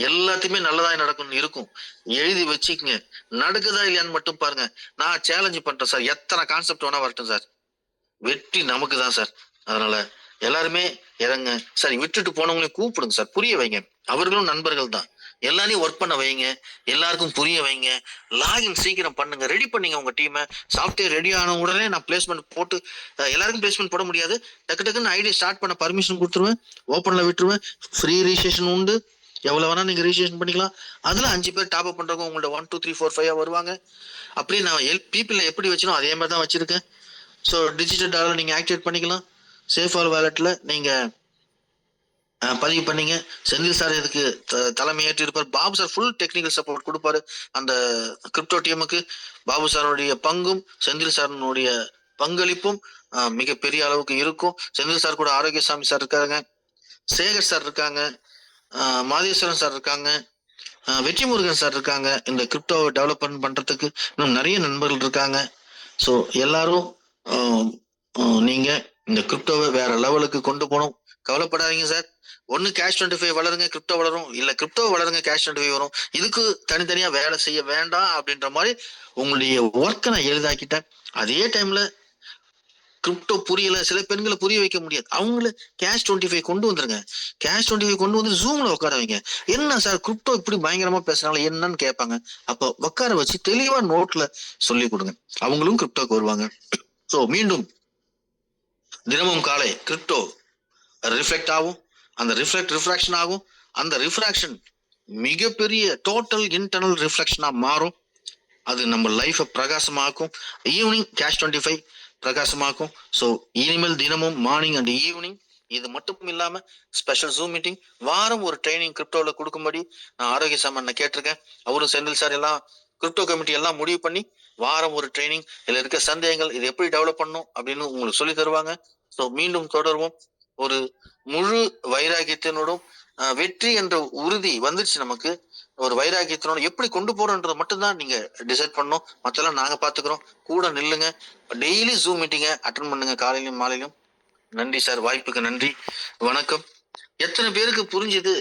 எல்லாத்தையுமே நல்லதா நடக்கும்னு இருக்கும். எழுதி வச்சுக்கங்க. நடக்குதா இல்லையான்னு மட்டும் பாருங்க. நான் சேலஞ்ச் பண்றேன் சார். எத்தனை கான்செப்ட் வேணா வரட்டும் சார், வெற்றி நமக்கு தான் சார். அதனால எல்லாருமே இறங்க சார். விட்டுட்டு போனவங்களையும் கூப்பிடுங்க சார், புரிய வைங்க. அவர்களும் நண்பர்கள் தான். எல்லாரையும் ஒர்க் பண்ண வைங்க, எல்லாருக்கும் புரிய வைங்க. லாகின் சீக்கிரம் பண்ணுங்க, ரெடி பண்ணீங்க உங்க டீமை. சாஃப்ட்வேர் ரெடி ஆன உடனே நான் பிளேஸ்மெண்ட் போட்டு எல்லாருக்கும் பிளேஸ்மெண்ட் போட முடியாது. டக்கு டக்குன்னு ஐடி ஸ்டார்ட் பண்ண பர்மிஷன் கொடுத்துருவேன், ஓப்பன்ல விட்டுருவேன். ஃப்ரீ ரிஜிஸ்ட்ரேஷன் உண்டு, எவ்வளவு வேணா நீங்க ரிஜிஸ்ட்ரேஷன் பண்ணிக்கலாம். அதுல 5 பேர் டாப் அப் பண்றவங்க உங்களோட 1 2 3 4 5 வருவாங்க. அப்படியே நான் பீப்புள் எப்படி வச்சினோ அதே மாதிரி தான் வச்சிருக்கேன். ஸோ டிஜிட்டல் டாலர் நீங்க ஆக்டிவேட் பண்ணிக்கலாம். சேஃபால் வாலெட்ல நீங்க பதிவு பண்ணீங்க. செந்தில் சார் இதுக்கு தலைமையேற்று இருப்பார். Babu sir full technical support கொடுப்பாரு. அந்த கிரிப்டோ டீமுக்கு பாபு சாருடைய பங்கும் செந்தில் சாருடைய பங்களிப்பும் மிகப்பெரிய அளவுக்கு இருக்கும். செந்தில் சார் கூட ஆரோக்கியசாமி சார் இருக்காங்க, சேகர் சார் இருக்காங்க, மாதேஸ்வரன் சார் இருக்காங்க, வெற்றி முருகன் சார் இருக்காங்க. இந்த கிரிப்டோ டெவலப்மெண்ட் பண்றதுக்கு இன்னும் நிறைய நண்பர்கள் இருக்காங்க. ஸோ எல்லாரும் நீங்க இந்த கிரிப்டோவை வேற லெவலுக்கு கொண்டு போகணும். கவலைப்படாதீங்க சார். ஒன்னு கேஷ் 25 வளருங்க கிரிப்டோ வளரும், இல்ல கிரிப்டோ வளருங்க கேஷ் 25 வரும். இதுக்கு தனித்தனியா வேலை செய்ய வேண்டாம் அப்படின்ற மாதிரி உங்களுடைய ஒர்க்கை நான் எளிதாக்கிட்டேன். அதே டைம்ல கிரிப்டோ புரியல, சில பெண்களை புரிய வைக்க முடியாது, அவங்கள கேஷ் 25 கொண்டு வந்துருங்க. கேஷ் 25 கொண்டு வந்து ஜூம்ல உட்கார வைங்க. என்ன சார் கிரிப்டோ இப்படி பயங்கரமா பேசுறாங்க என்னன்னு கேட்பாங்க. அப்ப உட்கார வச்சு தெளிவா நோட்ல சொல்லி கொடுங்க, அவங்களும் கிரிப்டோக்கு வருவாங்க. சோ மீண்டும் தினமும் காலை கிரிப்டோ ரிஃப்ளெக்ட் ஆகும், அந்த ரிஃப்ராக்ஷன் ஆகும், அந்த ரிஃப்ராக்ஷன் மிகப்பெரிய டோட்டல் இன்டர்னல் ரிஃப்ளெக்ஷனா மாறும். அது நம்ம லைஃப பிரகாசமாக்கும். ஈவினிங் கேஷ் 25 பிரகாசமாக்கும். ஸோ இனிமேல் தினமும் மார்னிங் அண்ட் ஈவினிங் இது மட்டும் இல்லாம ஸ்பெஷல் ஜூம் மீட்டிங், வாரம் ஒரு ட்ரைனிங் கிரிப்டோல கொடுக்கும்படி நான் ஆரோக்கிய சாமன் கேட்டிருக்கேன். அவரும் செந்தில் சார் எல்லாம் கிரிப்டோ கமிட்டி எல்லாம் முடிவு பண்ணி வாரம் ஒரு ட்ரைனிங், இதுல இருக்க சந்தேகங்கள் இது எப்படி டெவலப் பண்ணும் அப்படின்னு உங்களுக்கு சொல்லி தருவாங்க. ஸோ மீண்டும் தொடர்வோம். ஒரு முழு வைராகியத்தினோடும் வெற்றி என்ற உறுதி வந்துருச்சு நமக்கு. ஒரு வைராகியத்தினோட எப்படி கொண்டு போறோன்றது மட்டும்தான் நீங்க டிசைட் பண்ணணும், மத்தெல்லாம் நாங்க பாத்துக்கிறோம். கூட நில்லுங்க, டெய்லி ஜூம் மீட்டிங்க அட்டன் பண்ணுங்க, காலையிலும் மாலையிலும். நன்றி சார், வாய்ப்புக்கு நன்றி, வணக்கம். எத்தனை பேருக்கு புரிஞ்சுது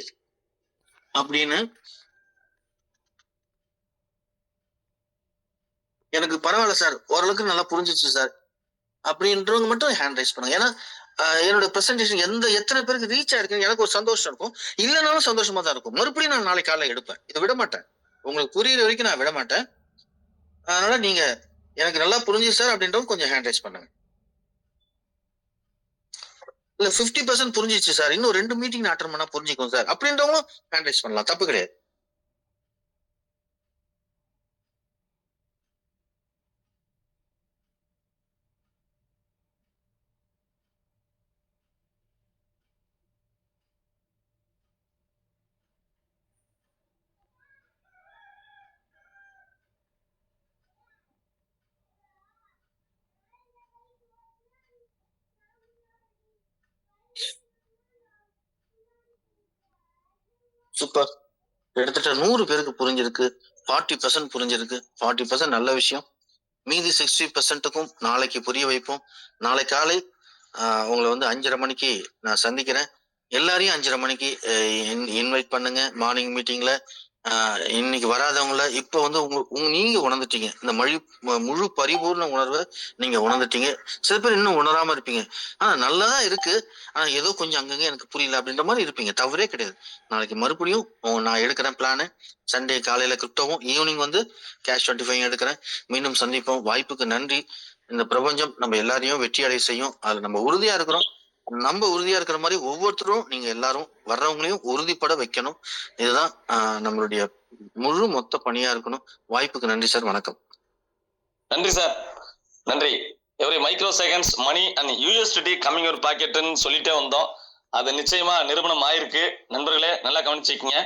அப்படின்னு எனக்கு பரவாயில்ல சார், ஓரளவுக்கு நல்லா புரிஞ்சிச்சு சார் அப்படின்றவங்க மட்டும் ஹேண்ட் ரைஸ் பண்ணுங்க. ஏன்னா என்னோட பிரசன்டேஷன் எத்தனை பேருக்கு ரீச் ஆயிருக்கு எனக்கு ஒரு சந்தோஷம் இருக்கும், இல்லைனாலும் சந்தோஷமா தான் இருக்கும். மறுபடியும் நான் நாளைக்கு காலையில எடுப்பேன், இதை விட மாட்டேன், உங்களுக்கு புரியுற வரைக்கும் நான் விட மாட்டேன். அதனால நீங்க எனக்கு நல்லா புரிஞ்சு சார் அப்படின்றவங்க கொஞ்சம் ஹேண்ட் ரைஸ் பண்ணுங்க. இல்ல 50% புரிஞ்சிச்சு சார், இன்னும் 2 மீட்டிங் அட்டன் பண்ணா புரிஞ்சுக்கும் சார் அப்படின்றவங்களும் ஹேண்ட் ரைஸ் பண்ணலாம், தப்பு கிடையாது. சூப்பர், கிட்டத்தட்ட 100 பேருக்கு புரிஞ்சிருக்கு, 40% புரிஞ்சிருக்கு. 40% நல்ல விஷயம். மீதி 60%க்கும் நாளைக்கு புரிய வைப்போம். நாளை காலை உங்களை வந்து 5:30 மணிக்கு நான் சந்திக்கிறேன். எல்லாரையும் 5:30 மணிக்கு இன்வைட் பண்ணுங்க மார்னிங் மீட்டிங்ல. இன்னைக்கு வராதவங்கள இப்ப வந்து நீங்க உணர்ந்துட்டீங்க, இந்த முழு பரிபூர்ண உணர்வை நீங்க உணர்ந்துட்டீங்க. சில பேர் இன்னும் உணராம இருப்பீங்க, ஆனா நல்லதான் இருக்கு, ஆனா ஏதோ கொஞ்சம் அங்கங்க எனக்கு புரியல அப்படின்ற மாதிரி இருப்பீங்க. தவறே கிடையாது. நாளைக்கு மறுபடியும் நான் எடுக்கிறேன் பிளானு. சண்டே காலையில கிரிப்டோவும், ஈவினிங் வந்து கேஷ் 25 எடுக்கிறேன். மீண்டும் சந்திப்போம். வாய்ப்புக்கு நன்றி. இந்த பிரபஞ்சம் நம்ம எல்லாரையும் வெற்றி அடைய செய்யும், அதுல நம்ம உறுதியா இருக்கிறோம். நம்ம உறுதியா இருக்கிற மாதிரி ஒவ்வொருத்தரும் நீங்க எல்லாரும் வர்றவங்களையும் உறுதிப்பட வைக்கணும். இதுதான் நம்மளுடைய முழு மொத்த பணியா இருக்கணும். வாய்ப்புக்கு நன்றி சார், வணக்கம். நன்றி சார், நன்றி. Every micro seconds money and USD coming ஒரு பாக்கெட்னு சொல்லிட்டே வந்தோம். அது நிச்சயமா நிரூபணம் ஆயிருக்கு. நண்பர்களே நல்லா கவனிச்சுக்கீங்க.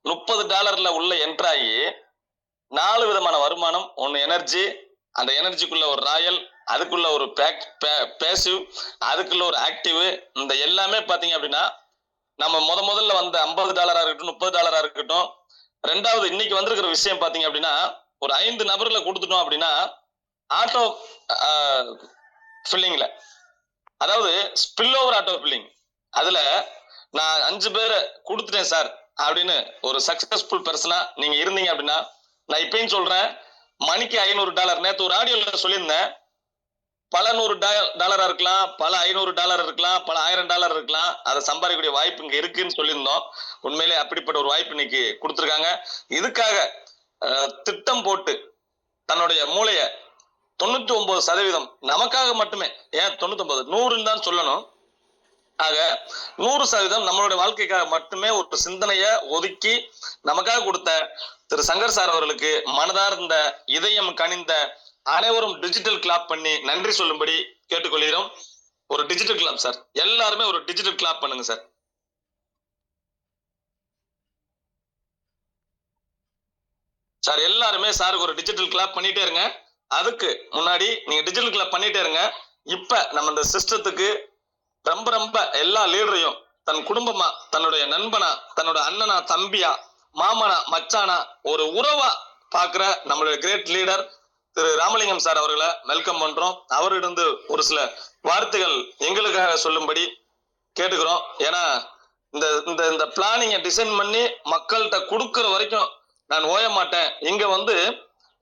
$30 உள்ள என்ட்ராகி 4 விதமான வருமானம். ஒன்னு எனர்ஜி, அந்த எனர்ஜிக்குள்ள ஒரு ராயல், அதுக்குள்ள ஒரு பேசிவ், அதுக்குள்ள ஒரு ஆக்டிவ். இந்த எல்லாமே பாத்தீங்க அப்படின்னா நம்ம முதல்ல வந்த $50 இருக்கட்டும், $30 இருக்கட்டும். ரெண்டாவது இன்னைக்கு வந்திருக்கிற விஷயம் பாத்தீங்க அப்படின்னா, ஒரு 5 நபர்களை கொடுத்துட்டோம் அப்படின்னா ஆட்டோ ஃபில்லிங்ல, அதாவது ஸ்பில் ஓவர் ஆட்டோ ஃபில்லிங், அதுல நான் 5 பேரை கொடுத்துட்டேன் சார் அப்படின்னு ஒரு சக்சஸ்ஃபுல் பர்சனா நீங்க இருந்தீங்க அப்படின்னா, நான் இப்பயும் சொல்றேன், மணிக்கு $500. நேத்து ஒரு ஆடியோல சொல்லியிருந்தேன், பல $100 இருக்கலாம், பல $500 இருக்கலாம், பல $1000 இருக்கலாம். அதை சம்பாதிக்கக்கூடிய வாய்ப்பு இங்க இருக்குன்னு சொல்லியிருந்தோம். உண்மையிலே அப்படிப்பட்ட ஒரு வாய்ப்பு இன்னைக்கு கொடுத்துருக்காங்க. இதுக்காக திட்டம் போட்டு தன்னுடைய மூளைய 99% நமக்காக மட்டுமே, ஏன் 99, 100 தான் சொல்லணும். ஆக 100% நம்மளுடைய வாழ்க்கைக்காக மட்டுமே ஒரு சிந்தனைய ஒதுக்கி நமக்காக கொடுத்த திரு சங்கர் சார் அவர்களுக்கு மனதார்ந்த இதயம் கனிந்த அனைவரும் டிஜிட்டல் கிளாப் பண்ணி நன்றி சொல்லும்படி கேட்டுக்கொள்கிறோம். ஒரு டிஜிட்டல் கிளாப் சார், எல்லாருமே ஒரு டிஜிட்டல் கிளாப் பண்ணுங்க சார். சார் எல்லாருமே சாருக்கு ஒரு டிஜிட்டல் கிளாப் பண்ணிட்டே இருங்க. அதுக்கு முன்னாடி நீங்க டிஜிட்டல் கிளாப் பண்ணிட்டே இருங்க. இப்ப நம்ம இந்த சிஸ்டத்துக்கு ரொம்ப ரொம்ப எல்லா லீடரையும் தன் குடும்பமா, தன்னுடைய நண்பனா, தன்னோட அண்ணனா, தம்பியா, மாமனா, மச்சானா, ஒரு உறவா பாக்குற நம்மளுடைய கிரேட் லீடர் திரு ராமலிங்கம் சார் அவர்களை வெல்கம் பண்றோம். அவரிடம் ஒரு சில வார்த்தைகள் எங்களுக்காக சொல்லும்படி கேட்டுக்கிறோம். ஏன்னா இந்த இந்த இந்த பிளானிங்கை டிசைன் பண்ணி மக்கள்கிட்ட கொடுக்கிற வரைக்கும் நான் ஓய மாட்டேன். இங்க வந்து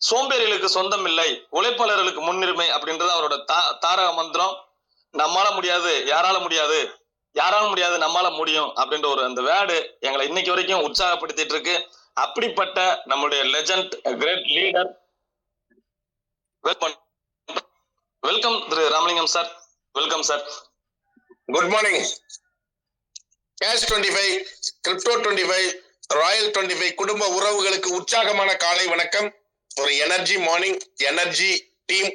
சோம்பேறிகளுக்கு சொந்தம் இல்லை, உழைப்பாளர்களுக்கு முன்னுரிமை அப்படின்றது அவரோட தாரக மந்திரம். நம்மால முடியாது, யாரால முடியாது, யாரால முடியாது, நம்மால முடியும் அப்படின்ற ஒரு அந்த வேர்டு எங்களை இன்னைக்கு வரைக்கும் உற்சாகப்படுத்திட்டு இருக்கு. அப்படிப்பட்ட நம்முடைய லெஜண்ட், கிரேட் லீடர், வெல்கம் திரு Ramalingam sir. Welcome sir. Good morning. Cash 25, crypto 25, royal 25 குடும்ப உறவுகளுக்கு உற்சாகமான காலை வணக்கம். ஒரு எனர்ஜி மார்னிங், எனர்ஜி டீம்,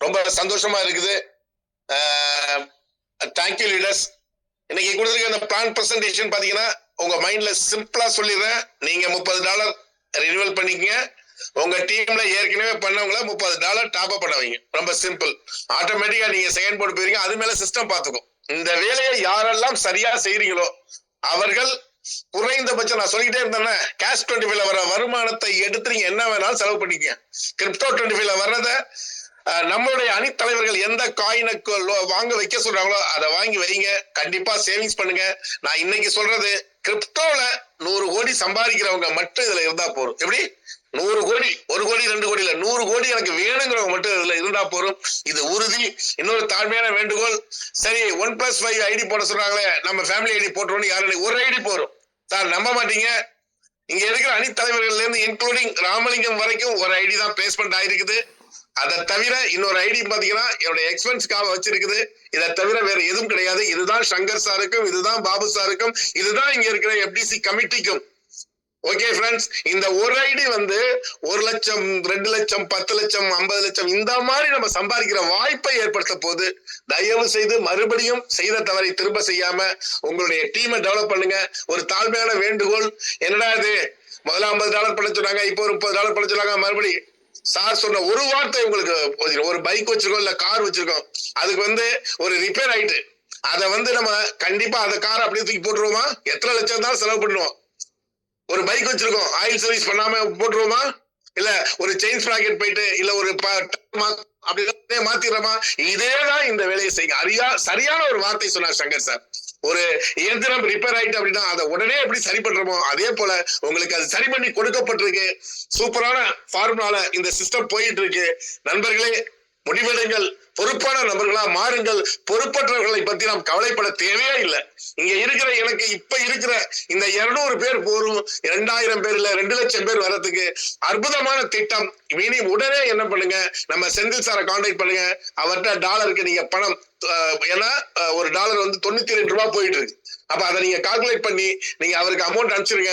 ரொம்ப சந்தோஷமா இருக்குது. Thank you leaders. இன்னைக்கு கொடுத்துருக்க அந்த பிளான் பிரசன்டேஷன் பாத்தீங்கன்னா உங்க மைண்ட்ல சிம்பிளா சொல்லிடுறேன். நீங்க $30 ரினிவல் பண்ணிக்கங்க. உங்க டீம்ல ஏற்கனவே பண்ணவங்கள $30 டாப் அப் பண்ண வைங்க. ரொம்ப சிம்பிள். ஆட்டோமேட்டிக்கா நீங்க செகண்ட் போர்டு போயிருங்க. அது மேல சிஸ்டம் பாத்துக்கும். இந்த வேலையை யாரெல்லாம் சரியா செய்றீங்களோ அவர்கள் குறைந்தபட்சம், நான் சொல்லிட்டே இருந்தேன்னா, கேஷ் 25ல வர வருமானத்தை எடுத்து நீங்க என்ன வேணாலும் செலவு பண்ணிக்க. கிரிப்டோ 25ல வர்றத நம்மளுடைய அணித்தலைவர்கள் எந்த காயினை வாங்க வைக்க சொல்றாங்களோ அதை வாங்கி வைங்க. கண்டிப்பா சேவிங்ஸ் பண்ணுங்க. நான் இன்னைக்கு சொல்றது, கிரிப்டோல 100 கோடி சம்பாதிக்கிறவங்க மட்டும் இதுல இருந்தா போதும். எப்படி 100 கோடி, 1 கோடி 2 கோடி இல்ல, 100 கோடி எனக்கு வேணுங்கிறவங்க மட்டும் இதுல இருந்தா போதும். இது உறுதி. இன்னொரு தாழ்மையான வேண்டுகோள். சரி, 1+5 ஐடி போட சொல்றாங்களே, நம்ம ஃபேமிலி ஐடி போட்டுருவோம். யாரும் ஒரு ஐடி போறோம் சார், நம்ப மாட்டீங்க. இங்க இருக்கிற அணித்தலைவர்கள்ல இருந்து இன்க்ளூடிங் ராமலிங்கம் வரைக்கும் ஒரு ஐடி தான் பிளேஸ்மெண்ட் ஆயிருக்குது. அதை தவிர இன்னொரு ஐடி பாத்தீங்கன்னா என்னோட எக்ஸ்பென்ஸ்க்காக வச்சிருக்குது. இதை தவிர வேற எதுவும் கிடையாது. இதுதான் சங்கர் சாருக்கும், இதுதான் பாபு சாருக்கும், இதுதான் இங்க இருக்கிற FDC கமிட்டிக்கும். ஓகே ஃப்ரெண்ட்ஸ், இந்த ஒரு ஐடி வந்து 1 லட்சம், 2 லட்சம், 10 லட்சம், 50 லட்சம் இந்த மாதிரி நம்ம சம்பாதிக்கிற வாய்ப்பை ஏற்படுத்த போது, தயவு செய்து மறுபடியும் செய்த தவறை திரும்ப செய்யாம உங்களுடைய டீமை டெவலப் பண்ணுங்க. ஒரு தாழ்மையான வேண்டுகோள். என்னடா இது, முதல்ல $50 பண்ண சொன்னாங்க, இப்போ ஒரு $30 பண்ண சொன்னாங்க. மறுபடி சார் சொன்ன ஒரு வார்த்தை உங்களுக்கு, ஒரு பைக் வச்சிருக்கோம் இல்ல கார் வச்சிருக்கோம், அதுக்கு வந்து ஒரு ரிப்பேர் ஆயிட்டு, அதை வந்து நம்ம கண்டிப்பா அந்த கார் அப்படியே தூக்கி போட்டுருவோமா? எத்தனை லட்சம் தான் செலவு பண்ணுவோம்? ஒரு பைக் வச்சிருக்கோம், ஆயில் சர்வீஸ் பண்ணாம போட்டுருவோமா? இல்ல ஒரு செயின் ஸ்ப்ராக்கெட் போயிட்டு இல்ல ஒரு அப்படி மாத்திடுறோமா? இதேதான் இந்த வேலையை செய்யுங்க. சரியான ஒரு வார்த்தை சொன்னார் சங்கர் சார். ஒரு இயந்திரம் ரிப்பேர் ஆயிட்டு அப்படின்னா அதை உடனே எப்படி சரி பண்றோமோ அதே போல உங்களுக்கு அது சரி பண்ணி கொடுக்கப்பட்டிருக்கு. சூப்பரான ஃபார்முலால இந்த சிஸ்டம் போயிட்டு இருக்கு. நண்பர்களே, முடிவெடுங்கள். பொறுப்பான நபர்களா மாறுங்கள். பொறுப்பற்றவர்களை பத்தி நாம் கவலைப்பட தேவையே இல்லை. இங்க இருக்கிற எனக்கு இப்ப இருக்கிற இந்த 200 பேர் போரும், 2000 பேர் இல்ல 2 லட்சம் பேர் வர்றதுக்கு அற்புதமான திட்டம். இனி உடனே என்ன பண்ணுங்க, நம்ம செந்தில் சாரை கான்டாக்ட் பண்ணுங்க. அவர்கிட்ட டாலருக்கு நீங்க பணம், ஏன்னா ஒரு டாலர் வந்து 92 ரூபாய் போயிட்டு இருக்கு. அப்ப அதை நீங்க கால்குலேட் பண்ணி நீங்க அவருக்கு அமௌண்ட் அனுப்பிச்சிருங்க.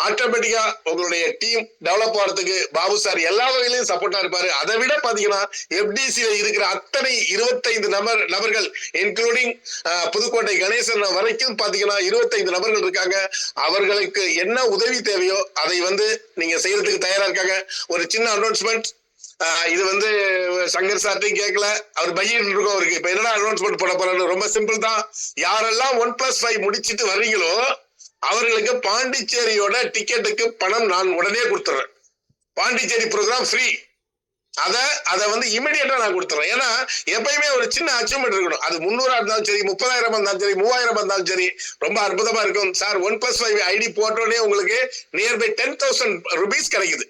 ஆட்டோமேட்டிக்கா உங்களுடைய டீம் டெவலப் ஆகிறதுக்கு பாபு சார் எல்லா வகையிலையும் சப்போர்ட்டா இருப்பாரு. அதை விட பாத்தீங்கன்னா FDCல இருக்கிற அத்தனை 25 நபர்கள் இன்க்ளூடிங் புதுக்கோட்டை கணேசன் வரைக்கும் பாத்தீங்கன்னா 25 நபர்கள் இருக்காங்க. அவர்களுக்கு என்ன உதவி தேவையோ அதை வந்து நீங்க செய்யறதுக்கு தயாரா இருக்காங்க. ஒரு சின்ன அனௌன்ஸ்மெண்ட், இது வந்து சங்கர் சார்ட்டையும் கேட்கல, அவர் பையன் இருக்கும் அவருக்கு. இப்ப என்னடா அனௌன்ஸ்மெண்ட் போட போறாரு, ரொம்ப சிம்பிள் தான். யாரெல்லாம் 1+5 முடிச்சிட்டு வர்றீங்களோ அவர்களுக்கு பாண்டிச்சேரியோட டிக்கெட்டுக்கு பணம் நான் உடனே கொடுத்துறேன். Pondicherry program free. அதை வந்து இமிடியேட்டா நான் கொடுத்துறேன். ஏன்னா எப்பயுமே ஒரு சின்ன அச்சீவ்மெண்ட் இருக்கணும். அது 300 இருந்தாலும் சரி, 30,000 இருந்தாலும் சரி, 3000 இருந்தாலும் சரி, ரொம்ப அற்புதமா இருக்கும். சார் 1+5 ஐடி போட்டோடனே உங்களுக்கு நியர்பை 10,000 rupees கிடைக்குது.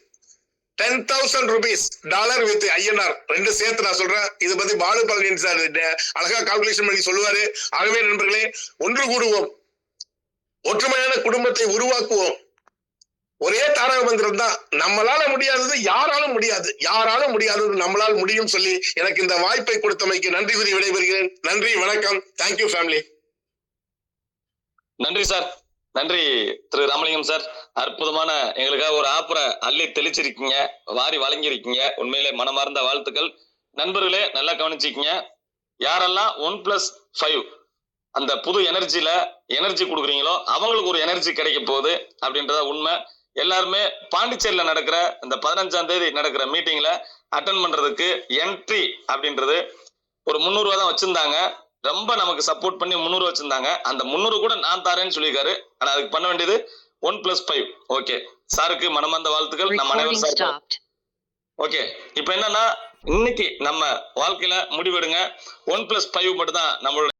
10,000 rupees டாலர் வித் INR ரெண்டு சேர்த்து நான் சொல்றேன். இது பத்தி பாலு பழனியன் சார் அழகா கால்குலேஷன் பண்ணி சொல்லுவாரு. ஆகவே நண்பர்களே, ஒன்று கூடுவோம், ஒற்றுமையான குடும்பத்தை உருவாக்குவோம். ஒரே தாரக மந்திரம் தான், நம்மளால முடியாதது யாராலும் முடியாது, யாராலும் முடியாதது நம்மளால் முடியும் சொல்லி எனக்கு இந்த வாய்ப்பை கொடுத்தமைக்கு நன்றி கூறி விடைபெறுகிறேன். நன்றி, வணக்கம். Thank you family. நன்றி சார். நன்றி திரு ராமலிங்கம் சார். அற்புதமான எங்களுக்காக ஒரு ஆப்பரை அள்ளி தெளிச்சிருக்கீங்க, வாரி வழங்கியிருக்கீங்க. உண்மையிலே மனமார்ந்த வாழ்த்துக்கள். நண்பர்களே, நல்லா கவனிச்சிக்கீங்க. யாரெல்லாம் 1+5 அந்த புது எனர்ஜி கொடுக்குறீங்களோ அவங்களுக்கு ஒரு எனர்ஜி கிடைக்க போகுது அப்படின்றத உண்மை. எல்லாருமே பாண்டிச்சேரியில நடக்கிற இந்த 15ஆம் தேதி நடக்கிற மீட்டிங்ல அட்டன் பண்றதுக்கு என்ட்ரி அப்படின்றது ஒரு 300 ரூபா தான் வச்சிருந்தாங்க. ரொம்ப நமக்கு சப்போர்ட் பண்ணி 300 வச்சிருந்தாங்க. அந்த 300 கூட நான் தாரேன்னு சொல்லியிருக்காரு. ஆனா அதுக்கு பண்ண வேண்டியது 1+5. ஓகே, சாருக்கு மனமார்ந்த வாழ்த்துக்கள். நம்ம அனைவரும் சார். ஓகே, இப்ப என்னன்னா இன்னைக்கு நம்ம வாழ்க்கையில முடிவெடுங்க. 1+5 மட்டும் தான் நம்மளோட